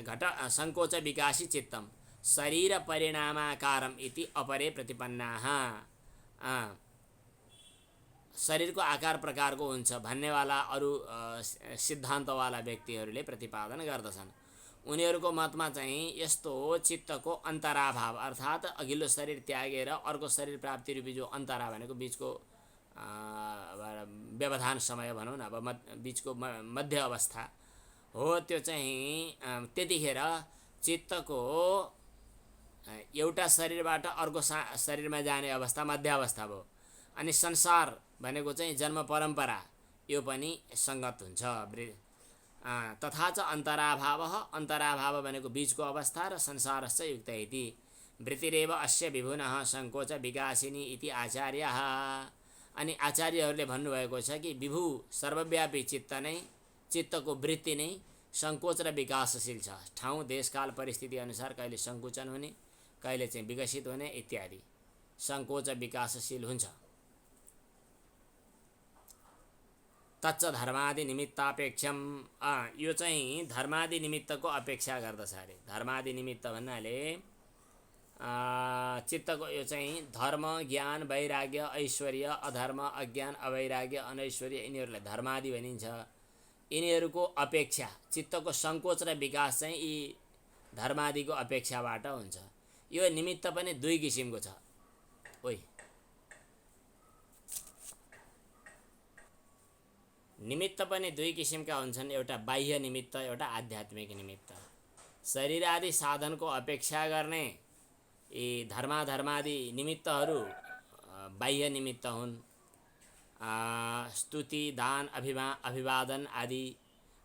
घट सङ्कोच विकासी चित्तम शरीर परिणामाकारम इति अपरे प्रतिपन्नाः। शरीरको आकार प्रकारको हुन्छ भन्नेवाला अरू सिद्धान्तवाला व्यक्तिहरूले प्रतिपादन गर्दछन्। उनीहरूको मतमा चाहिँ यस्तो चित्तको अन्तराभाव अर्थात् अघिल्लो शरीर त्यागेर अर्को शरीर प्राप्ति रूपी जो अन्तरा भनेको बिचको व्यवधान समय भनौँ न, अब बिचको मध्य अवस्था हो, त्यो चाहिँ त्यतिखेर चित्तको एउटा शरीरबाट अर्को शरीरमा जाने अवस्था मध्य अवस्था भयो। अनि संसार भनेको चाहिँ जन्म परम्परा यो पनि सङ्गत हुन्छ। तथा च अन्तराभाव भनेको बीचको अवस्था र संसारश्च युक्त इति वृत्तिरेव अस्य विभुनः सङ्कोच विकासिनी इति आचार्यः। अनि आचार्यहरूले भन्नुभएको छ कि विभु सर्वव्यापी चित्त नै, चित्तको वृत्ति नै सङ्कोच र विकासशील छ। ठाउँ देशकाल परिस्थिति अनुसार कहिले सङ्कुचन हुने, कहिले चाहिँ विकसित हुने इत्यादि सङ्कोच विकासशील हुन्छ। तच्च धर्मादि निमित्तापेक्षम, यो चाहिँ धर्मादि निमित्तको अपेक्षा गर्दछ अरे। धर्मादि निमित्त भन्नाले चित्तको यो चाहिँ धर्म ज्ञान वैराग्य ऐश्वर्य अधर्म अज्ञान अवैराग्य अनैश्वर्य यिनीहरूलाई धर्मादि भनिन्छ। यिनीहरूको अपेक्षा चित्तको सङ्कोच र विकास चाहिँ यी धर्मादिको अपेक्षाबाट हुन्छ। यो निमित्त पनि दुई किसिमको छ। निमित्त पनि दुई किसिमका हुन्छन्, एउटा बाह्य निमित्त, एउटा आध्यात्मिक निमित्त। शरीर आदि साधनको अपेक्षा गर्ने यी धर्मादि निमित्तहरू बाह्य निमित्त हुन्। स्तुति दान अभिवादन आदि।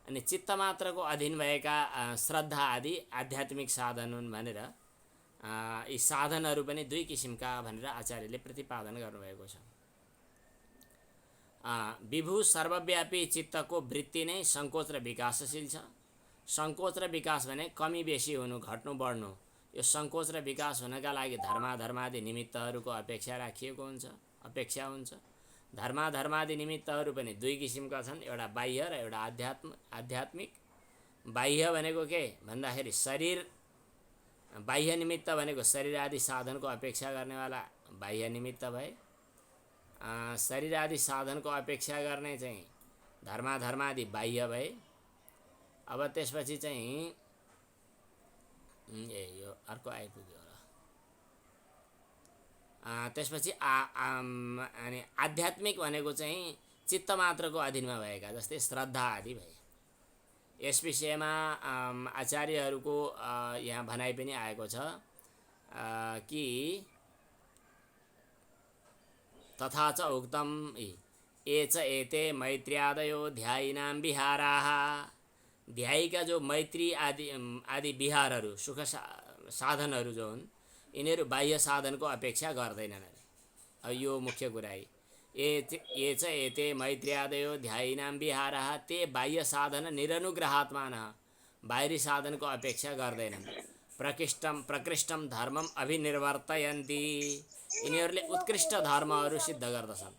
अनि चित्तमात्रको अधीन भएका श्रद्धा आदि आध्यात्मिक साधन हुन् भनेर यी साधनहरू पनि दुई किसिमका भनेर आचार्यले प्रतिपादन गर्नुभएको छ। विभु सर्वव्यापी चित्तको वृत्ति नै सङ्कोच र विकासशील छ। सङ्कोच र विकास भने कमी बेसी हुनु, घट्नु बढ्नु, यो सङ्कोच र विकास हुनका लागि धर्माधर्मादि निमित्तहरूको अपेक्षा हुन्छ। धर्माधर्मादि निमित्तहरू पनि दुई किसिमका छन्, एउटा बाह्य र एउटा आध्यात्मिक। बाह्य भनेको के भन्दाखेरि शरीर, बाह्य निमित्त भनेको शरीर आदि साधनको अपेक्षा गर्नेवाला बाह्य निमित्त भए। शरीर आदि साधनको अपेक्षा गर्ने चाहिँ धर्माधर्मादि बाह्य भए। अब त्यसपछि चाहिँ यो अर्को आइपुग्यो होला। त्यसपछि अनि आध्यात्मिक भनेको चाहिँ चित्त मात्रको अधीनमा भएका, जस्तै श्रद्धा आदि भए। यस विषयमा आचार्यहरूको यहाँ भनाइ पनि आएको छ कि तथा च उक्तम ए च एते मैत्र्यादयो ध्यायिनां विहाराः। ध्यायीका जो मैत्री आदि विहारहरू, सुख साधनहरू जो हुन्, यिनीहरू बाह्य साधनको अपेक्षा गर्दैनन् अरे। अब यो मुख्य कुरा है। ए च एते मैत्र्यादयो ध्यायिनां विहाराः, ते बाह्य साधन निरनुग्रहात्मानः, बाहिरी साधनको अपेक्षा गर्दैनन्। प्रकृष्टम धर्मम अभिनिर्वर्तयन्ति, यिनीहरूले उत्कृष्ट धर्महरू सिद्ध गर्दछन्।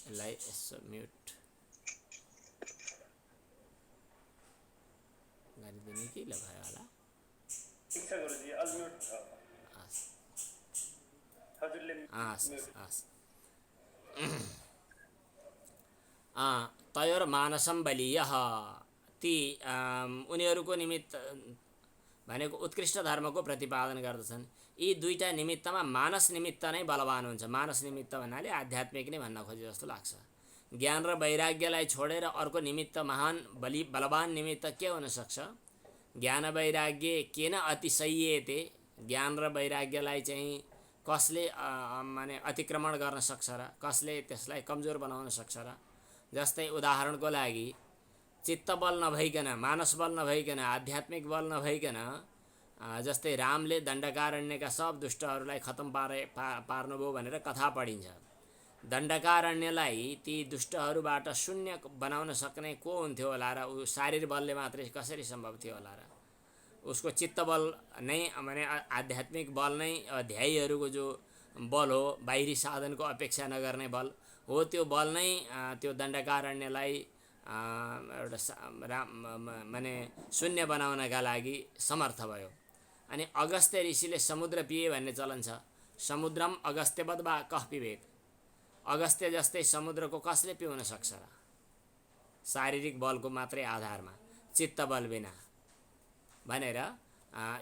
यसलाई यसो म्युट गरिदिनु कि ल भयो होला। तयोर मानसम बलीयः, ती उनीहरूको निमित्त भनेको उत्कृष्ट धर्मको प्रतिपादन गर्दछन्। यी दुईटा निमित्तमा मानस निमित्त नै बलवान हुन्छ। मानस निमित्त भन्नाले आध्यात्मिक नै भन्न खोजे जस्तो लाग्छ। ज्ञान र वैराग्यलाई छोडेर अर्को निमित्त महान बलवान निमित्त के हुन सक्छ? ज्ञान वैराग्य केन अतिशय्यते, ज्ञान र वैराग्यलाई चाहिँ कसले माने अतिक्रमण गर्न सक्छ र कसले त्यसलाई कमजोर बनाउन सक्छ र? जस्तै उदाहरणको लागि चित्त बल नभइकन, मानस बल नभइकन, आध्यात्मिक बल नभइकन, जस्तै रामले दण्डकारण्यका सब दुष्टहरूलाई खतम पार्नुभयो भनेर कथा पढिन्छ। दण्डकारण्यलाई ती दुष्टहरूबाट शून्य बनाउन सक्ने को हुन्थ्यो होला र? ऊ शारीर बलले मात्रै कसरी सम्भव थियो होला र? उसको चित्त बल नै माने आध्यात्मिक बल नै ध्यायीहरूको जो बल हो, बाहिरी साधनको अपेक्षा नगर्ने बल हो, त्यो बल नै त्यो दण्डकारण्यलाई एउटा माने शून्य बनाउनका लागि समर्थ भयो। अनि अगस्त्य ऋषिले समुद्र पिए भन्ने चलन छ। समुद्रम अगस्त्यवद् वा कः पिबेत, अगस्त्य जस्तै समुद्रको कसले पिउन सक्छ र? शारीरिक बलको मात्रै आधारमा, चित्त बल बिना भनेर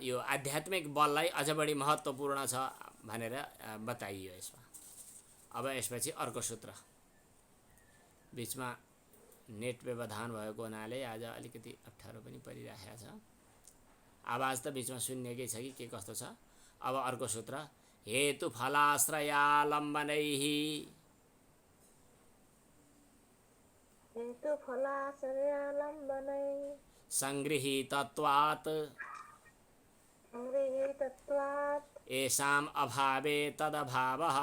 यो आध्यात्मिक बललाई अझ बढी महत्त्वपूर्ण छ भनेर बताइयो यसमा। अब यसपछि अर्को सूत्र, बिचमा नेट व्यवधान भएको हुनाले आज अलिकति अप्ठ्यारो पनि परिरहेको छ। आवाज त बिचमा सुन्नेकै छ कि के कस्तो छ? अब अर्को सूत्र, हेतु फलाश्रयालम्बनैः, संगृहीतत्वात् येषाम् अभावे तदभावः,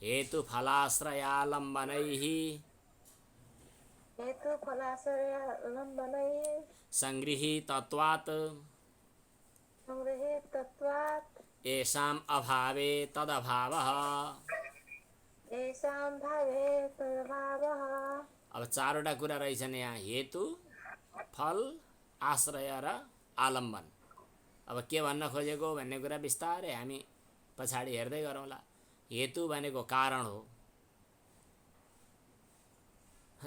हेतु फलाश्रयालम्बनैः संगृहीतत्वात् येषाम् अभावे तदभावः। अब चारवटा कुरा रहेछन् यहाँ, हेतु, फल, आश्रय र आलम्बन। अब के भन्न खोजेको भन्ने कुरा बिस्तारै हामी पछाडि हेर्दै गरौँला। हेतु भनेको कारण हो।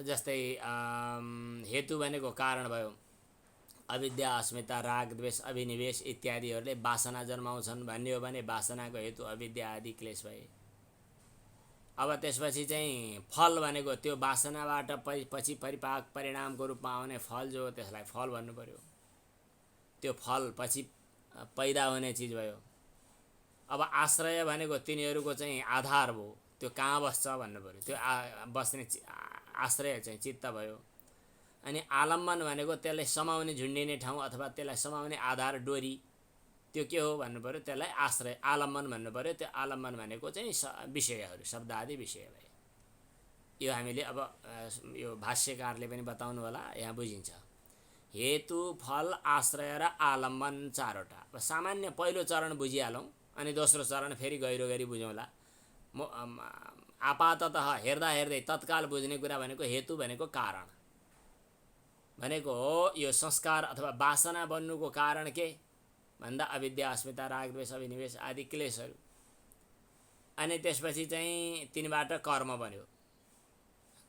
जस्तै हेतु भनेको कारण भयो। अविद्या, अस्मिता, राग, द्वेष, अभिनिवेश इत्यादिहरूले वासना जन्माउँछन् भन्ने हो भने वासनाको हेतु अविद्या आदि क्लेश भए। अब त्यसपछि चाहिँ फल भनेको त्यो वासनाबाट पछि परिपाक परिणामको रूपमा आउने फल जो हो, त्यसलाई फल भन्नु पर्यो। त्यो फल पछि पैदा हुने चिज भयो। अब आश्रय भनेको तिनीहरूको चाहिँ आधार भयो, त्यो कहाँ बस्छ भन्नु पर्यो, त्यो बस्ने आश्रय चाहिँ चित्त भयो। अनि आलम्बन भनेको त्यसलाई समाउने झुन्डिने ठाउँ अथवा त्यसलाई समाउने आधार, डोरी, त्यो के हो भन्नु पर्यो, त्यसलाई आश्रय आलम्बन भन्नु पर्यो। त्यो आलम्बन भनेको चाहिँ विषयहरू, शब्द आदि विषय भए। यो हामीले अब यो भाष्यकारले पनि बताउनु होला, यहाँ बुझिन्छ। हेतु फल आश्रय र आलम्बन चारवटा। अब सामान्य पहिलो चरण बुझिहालौँ, अनि दोस्रो चरण फेरि गहिरो गरी बुझौँला। आपाततः हेर्दा हेर्दै तत्काल बुझ्ने कुरा भनेको हेतु भनेको कारण भनेको हो। यो संस्कार अथवा वासना बन्नुको कारण के भन्दा अविद्या, अस्मिता, राग, द्वेष, अभिनिवेश आदि क्लेशहरू। अनि त्यसपछि चाहिँ तिनबाट कर्म बन्यो।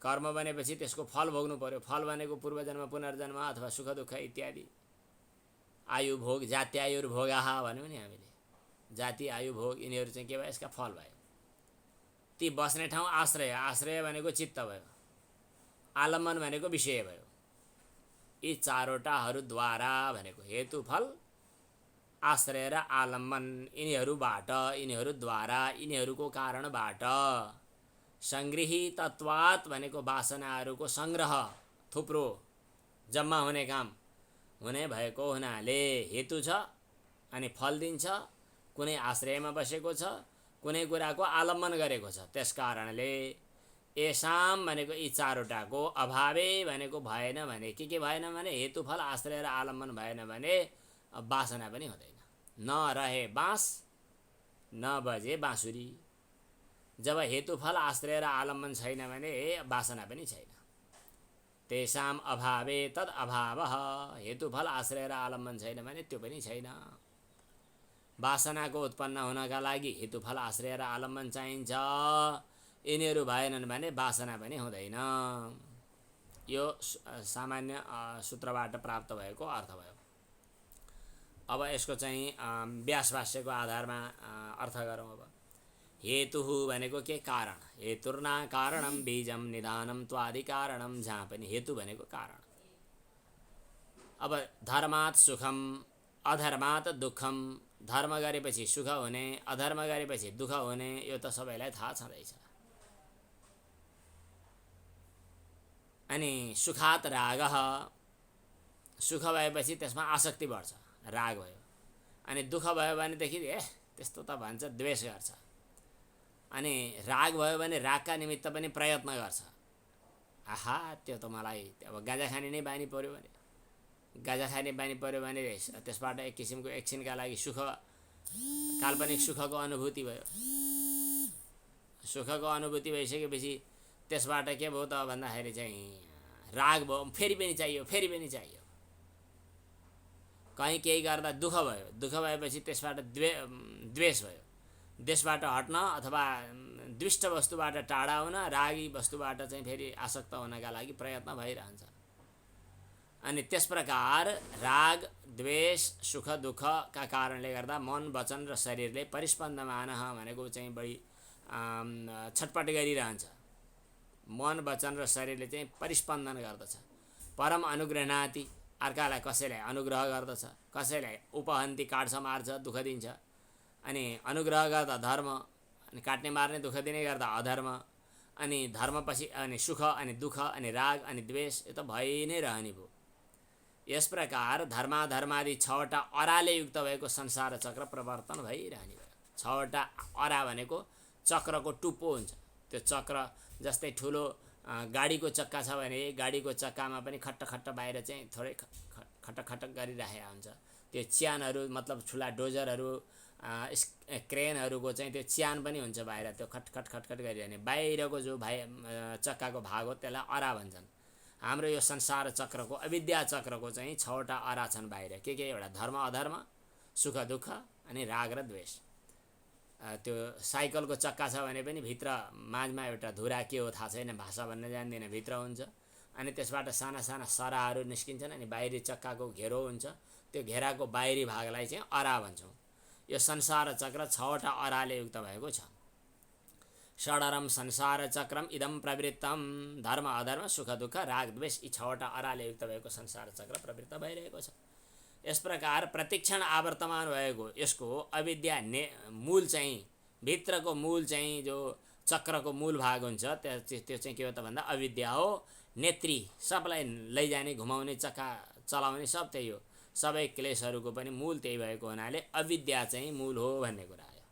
कर्म बनेपछि त्यसको फल भोग्नु पर्यो। फल भनेको पूर्वजन्म, पुनर्जन्म अथवा सुख दुःख इत्यादि। आयु भोग, जात्यायुर्भोगाः भन्यौँ नि हामीले। जाति, आयु, भोग यिनीहरू चाहिँ के भयो? यसका फल भयो। ती बस्ने ठाउँ आश्रय। आश्रय भनेको चित्त भयो। आलम्बन भनेको विषय भयो। यी चारवटाहरूद्वारा भनेको हेतु, फल, आश्रय र आलम्बन, यिनीहरूबाट, यिनीहरूद्वारा, यिनीहरूको कारणबाट सङ्गृहीतत्वात् भनेको वासनाहरूको सङ्ग्रह, थुप्रो जम्मा हुने काम हुने भएको हुनाले हेतु छ अनि फल दिन्छ। कुनै आश्रयमा बसेको छ, कुनै कुराको आलम्बन गरेको छ। त्यस कारणले येषां भनेको यी चारवटाको अभावे भनेको भएन भने के भएन भने हेतु, फल, आश्रय र आलम्बन भएन भने वासना पनि हुँदैन। न रहे बाँस न बजे बाँसुरी। जब हेतु, फल, आश्रय र आलम्बन छैन भने वासना पनि छैन। तेषां अभावे तद अभावः। हेतु, फल, आश्रय र आलम्बन छैन भने त्यो पनि छैन। वासनाको उत्पन्न हुनका लागि हेतु, फल, आश्रय र आलम्बन चाहिन्छ। यिनीहरू भएनन् भने वासना पनि हुँदैन। यो सामान्य सूत्रबाट प्राप्त भएको अर्थ भयो। अब यसको चाहिँ व्यास भाष्यको आधारमा अर्थ गरौँ। अब हेतुः भनेको के? कारण। हेतुर्ना कारणम बीजम निधानम त्वादि कारणम। जहाँ पनि हेतु भनेको कारण। अब धर्मात् सुखम अधर्मात् दुःखम। धर्म गरेपछि सुख हुने, अधर्म गरेपछि दुःख हुने, यो त सबैलाई थाहा छँदैछ। अनि सुखात् रागः। सुख भएपछि त्यसमा आसक्ति बढ्छ, राग भयो। अनि दुःख भयो भनेदेखि त्यस्तो त भन्छ, द्वेष गर्छ। अनि राग भयो भने रागका निमित्त पनि प्रयत्न गर्छ। आहा, त्यो त मलाई अब गाँजा खाने नै बानी पर्यो भने, गाँजा खाने बानी पर्यो भने त्यसबाट एक किसिमको एकछिनका लागि सुख, काल्पनिक सुखको अनुभूति भयो। सुखको अनुभूति भइसकेपछि त्यसबाट के भयो त भन्दाखेरि चाहिँ राग भयो, फेरि पनि चाहियो, फेरि पनि चाहियो। कहीँ केही गर्दा दुःख भयो, दुःख भएपछि त्यसबाट द्वेष भयो। देशबाट हट्न अथवा दुष्ट वस्तुबाट टाढा हुन, रागी वस्तुबाट चाहिँ फेरि आसक्त हुनका लागि प्रयत्न भइरहन्छ। अनि त्यस प्रकार राग, द्वेष, सुख दुःखका कारणले गर्दा मन, वचन र शरीरले परिस्पन्दमान भनेको चाहिँ बढी छटपट गरिरहन्छ। मन, वचन र शरीरले चाहिँ परिस्पन्दन गर्दछ। परम अनुग्रहणाति, अर्कालाई कसैलाई अनुग्रह गर्दछ, कसैलाई उपहन्ती, काट्छ, मार्छ, दुःख दिन्छ। अनि अनुग्रह गर्दा धर्म, अनि काट्ने मार्ने दुःख दिने गर्दा अधर्म। अनि धर्मपछि अनि सुख, अनि दुःख, अनि राग, अनि द्वेष, यो त भइ नै रहने भयो। यस प्रकार धर्माधर्मादि 6वटा अराले युक्त भएको संसार चक्र प्रवर्तन भइरहने भयो। 6वटा अरा भनेको चक्रको टुप्पो हुन्छ। त्यो चक्र जस्तै ठुलो गाडीको चक्का छ भने गाडीको चक्कामा पनि खट्ट बाहिर चाहिँ थोरै खटक गरिरहेको हुन्छ। त्यो च्यानहरू, मतलब ठुला डोजरहरू, क्रेनहरूको चाहिँ त्यो च्यान पनि हुन्छ बाहिर, त्यो खटखट गरिरहने। बाहिरको जो चक्काको भाग हो त्यसलाई अरा भन्छन्। हाम्रो यो संसार चक्रको, अविद्या चक्रको चाहिँ 6वटा अरा छन् बाहिर। के एउटा धर्म, अधर्म, सुख दुःख, अनि राग र द्वेष। त्यो साइकलको चक्का छ भने पनि भित्र माझमा एउटा धुरा के हो थाहा छैन, भाषा भन्न जान्दैन, भित्र हुन्छ। अनि त्यसबाट साना साना सराहरू निस्किन्छन्। अनि बाहिरी चक्काको घेरो हुन्छ, त्यो घेराको बाहिरी भागलाई चाहिँ अरा भन्छौँ। यो संसार चक्र 6वटा अराले युक्त भएको छ। षडरम संसार चक्रम इदम प्रवृत्तम। धर्म, अधर्म, सुख दुःख, राग, द्वेष, यी 6वटा अराले युक्त भएको संसार चक्र प्रवृत्त भइरहेको छ। यस प्रकार प्रतिक्षण आवर्तमान भएको यसको अविद्या मूल चाहिँ, भित्रको मूल चाहिँ जो चक्रको मूल भाग हुन्छ त्यो चाहिँ के हो त भन्दा अविद्या हो। नेत्री, सबलाई लैजाने, घुमाउने, चक्का चलाउने सब त्यही हो। सबै क्लेशहरूको पनि मूल त्यही भएको हुनाले अविद्या चाहिँ मूल हो भन्ने कुरा आयो।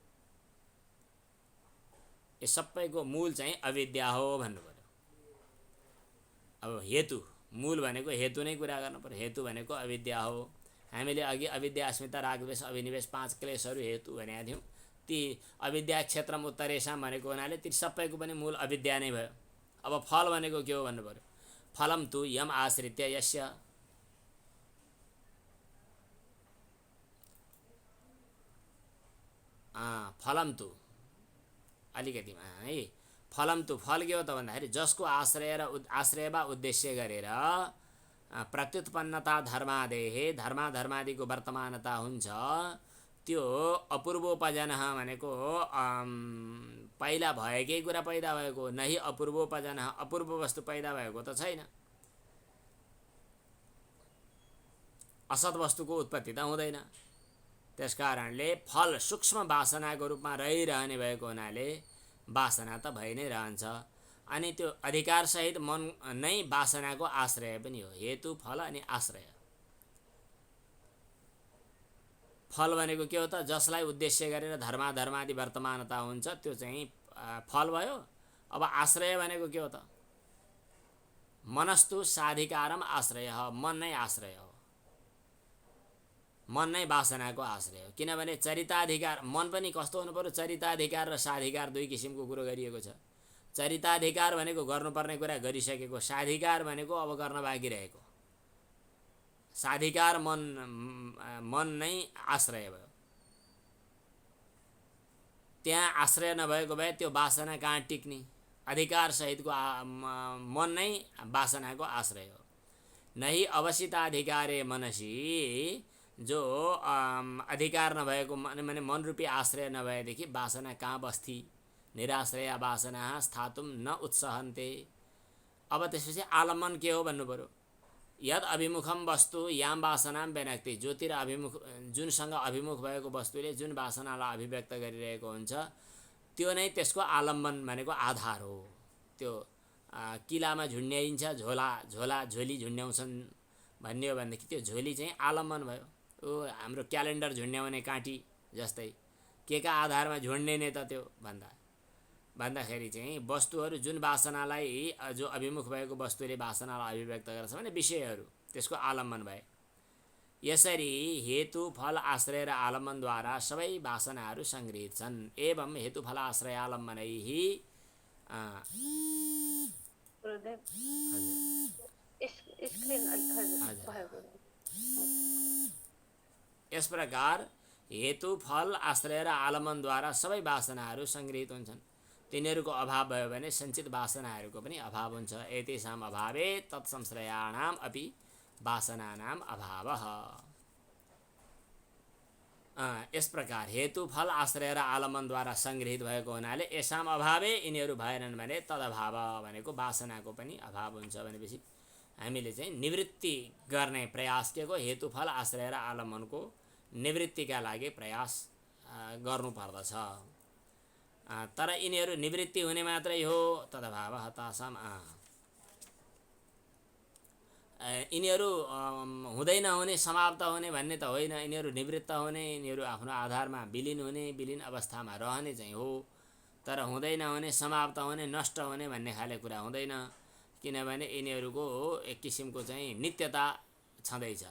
यो सबैको मूल चाहिँ अविद्या हो भन्नु पर्यो। अब हेतु मूल भनेको हेतु नै कुरा गर्नु पर्यो। हेतु भनेको अविद्या हो। हामीले अघि अविद्या अस्मिता रागद्वेष अभिनिवेश 5 क्लेशहरू हेतु भनेका थियौँ। ती अविद्या क्षेत्रम उत्तरेषाम भनेको हुनाले ती सबैको पनि मूल अविद्या नै भयो। अब फल भनेको के हो भन्नु पर्यो। फलम तु यम आश्रित्य यस्य, फलम तु अलिकति है, फलम तु फल के हो त भन्दाखेरि जसको आश्रय र आश्रय वा उद्देश्य गरेर प्रत्युत्पन्नता धर्मादिको वर्तमानता हुन्छ, त्यो अपूर्वोपजन भनेको पहिला भएकै कुरा पैदा भएको, नहि अपूर्वोपजन अपूर्व वस्तु पैदा भएको त छैन। असत वस्तुको उत्पत्ति त हुँदैन। त्यसकारणले फल सूक्ष्म वासनाको रूपमा रहिरहने भएको हुनाले वासना त भइ नै रहन्छ। अनि त्यो अधिकारसहित मन नै वासनाको आश्रय पनि हो। हेतु फल अनि आश्रय। फल भनेको के हो त, जसलाई उद्देश्य गरेर धर्मादि वर्तमानता हुन्छ त्यो चाहिँ फल भयो। अब आश्रय भनेको के हो त, मनस्तु साधिकारम आश्रय, मन नै आश्रय हो। मन नै वासनाको आश्रय हो। किनभने चरिताधिकार, मन पनि कस्तो हुनु पर्यो, चरिताधिकार र साधिकार दुई किसिमको कुरो गरिएको छ। चरिताधिकार भनेको गर्नुपर्ने कुरा गरिसकेको, साधिकार भनेको अब गर्न बाँकी रहेको। साधिकार मन नै आश्रय भयो। त्यहाँ आश्रय नभएको भए त्यो वासना कहाँ टिक्ने। अधिकार सहितको मन नै वासनाको आश्रय हो। नहि अवसिताधिकारे मनसी, जो अधिकार नभएको माने मन रूपी आश्रय नभएदेखि वासना कहाँ बस्ती। निराश्रया वासना स्थातुम न उत्सहन्ते। अब त्यसपछि आलम्बन के हो भन्नु पर्यो। यद अभिमुखम वस्तु याम वासनाम व्यनक्ति, जोतिर अभिमुख, जुनसँग अभिमुख भएको वस्तुले जुन वासनालाई अभिव्यक्त गरिरहेको हुन्छ त्यो नै त्यसको आलम्बन भनेको आधार हो। त्यो किलामा झुन्ड्याइन्छ, झोली झुन्ड्याउँछन् भन्ने हो भनेदेखि त्यो झोली चाहिँ आलम्बन भयो। ओ हाम्रो क्यालेन्डर झुन्ड्याउने काँटी जस्तै, के का आधारमा झुन्डिने त त्यो भन्दाखेरि चाहिँ वस्तुहरू जुन वासनालाई, जो अभिमुख भएको वस्तुले वासनालाई अभिव्यक्त गर्छ भने विषयहरू त्यसको आलम्बन भए। यसरी हेतु फल आश्रय र आलम्बनद्वारा सबै वासनाहरू सङ्गृहित छन्। एवं हेतु फल आश्रय आलम्बनैहि यस प्रकार हेतु फल आश्रय र आलम्बनद्वारा सबै वासनाहरू सङ्गृहित हुन्छन्। तिनीहरूको अभाव भयो भने सञ्चित वासनाहरूको पनि अभाव हुन्छ। एतेषां अभावे तत्संश्रयाणाम् अपि वासनानाम् अभावः। यस प्रकार हेतु फल आश्रय र आलम्बनद्वारा सङ्गृहित भएको हुनाले यसाम अभावे, यिनीहरू भएनन् भने तदभाव भनेको वासनाको पनि अभाव हुन्छ। भनेपछि हामीले चाहिँ निवृत्ति गर्ने प्रयास के को, हेतु फल आश्रय र आलम्बनको निवृत्तिका लागि प्रयास गर्नुपर्दछ। तर यिनीहरू निवृत्ति हुने मात्रै हो, तदभाव तासाम, यिनीहरू हुँदै नहुने समाप्त हुने भन्ने त होइन। यिनीहरू निवृत्त हुने, यिनीहरू आफ्नो आधारमा विलीन हुने, विलीन अवस्थामा रहने चाहिँ हो। तर हुँदै नहुने, समाप्त हुने, नष्ट हुने भन्ने खाले कुरा हुँदैन। किनभने यिनीहरूको एक किसिमको चाहिँ नित्यता छँदैछ।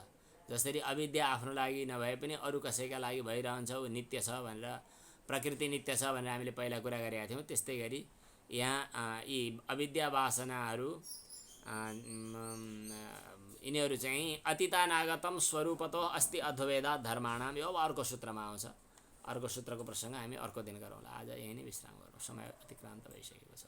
जसरी अविद्या आफ्नो लागि नभए पनि अरू कसैका लागि भइरहन्छ, ऊ नित्य छ भनेर, प्रकृति नित्य छ भनेर हामीले पहिला कुरा गरेका थियौँ। त्यस्तै गरी यहाँ यी अविद्या वासनाहरू यिनीहरू चाहिँ अतीतानागतम स्वरूपतो अस्ति अद्वैता धर्माणाम, यो अर्को सूत्रमा आउँछ। अर्को सूत्रको प्रसङ्ग हामी अर्को दिन गरौँला। आज यही नै विश्राम गरौँ, समय अतिक्रान्त भइसकेको छ।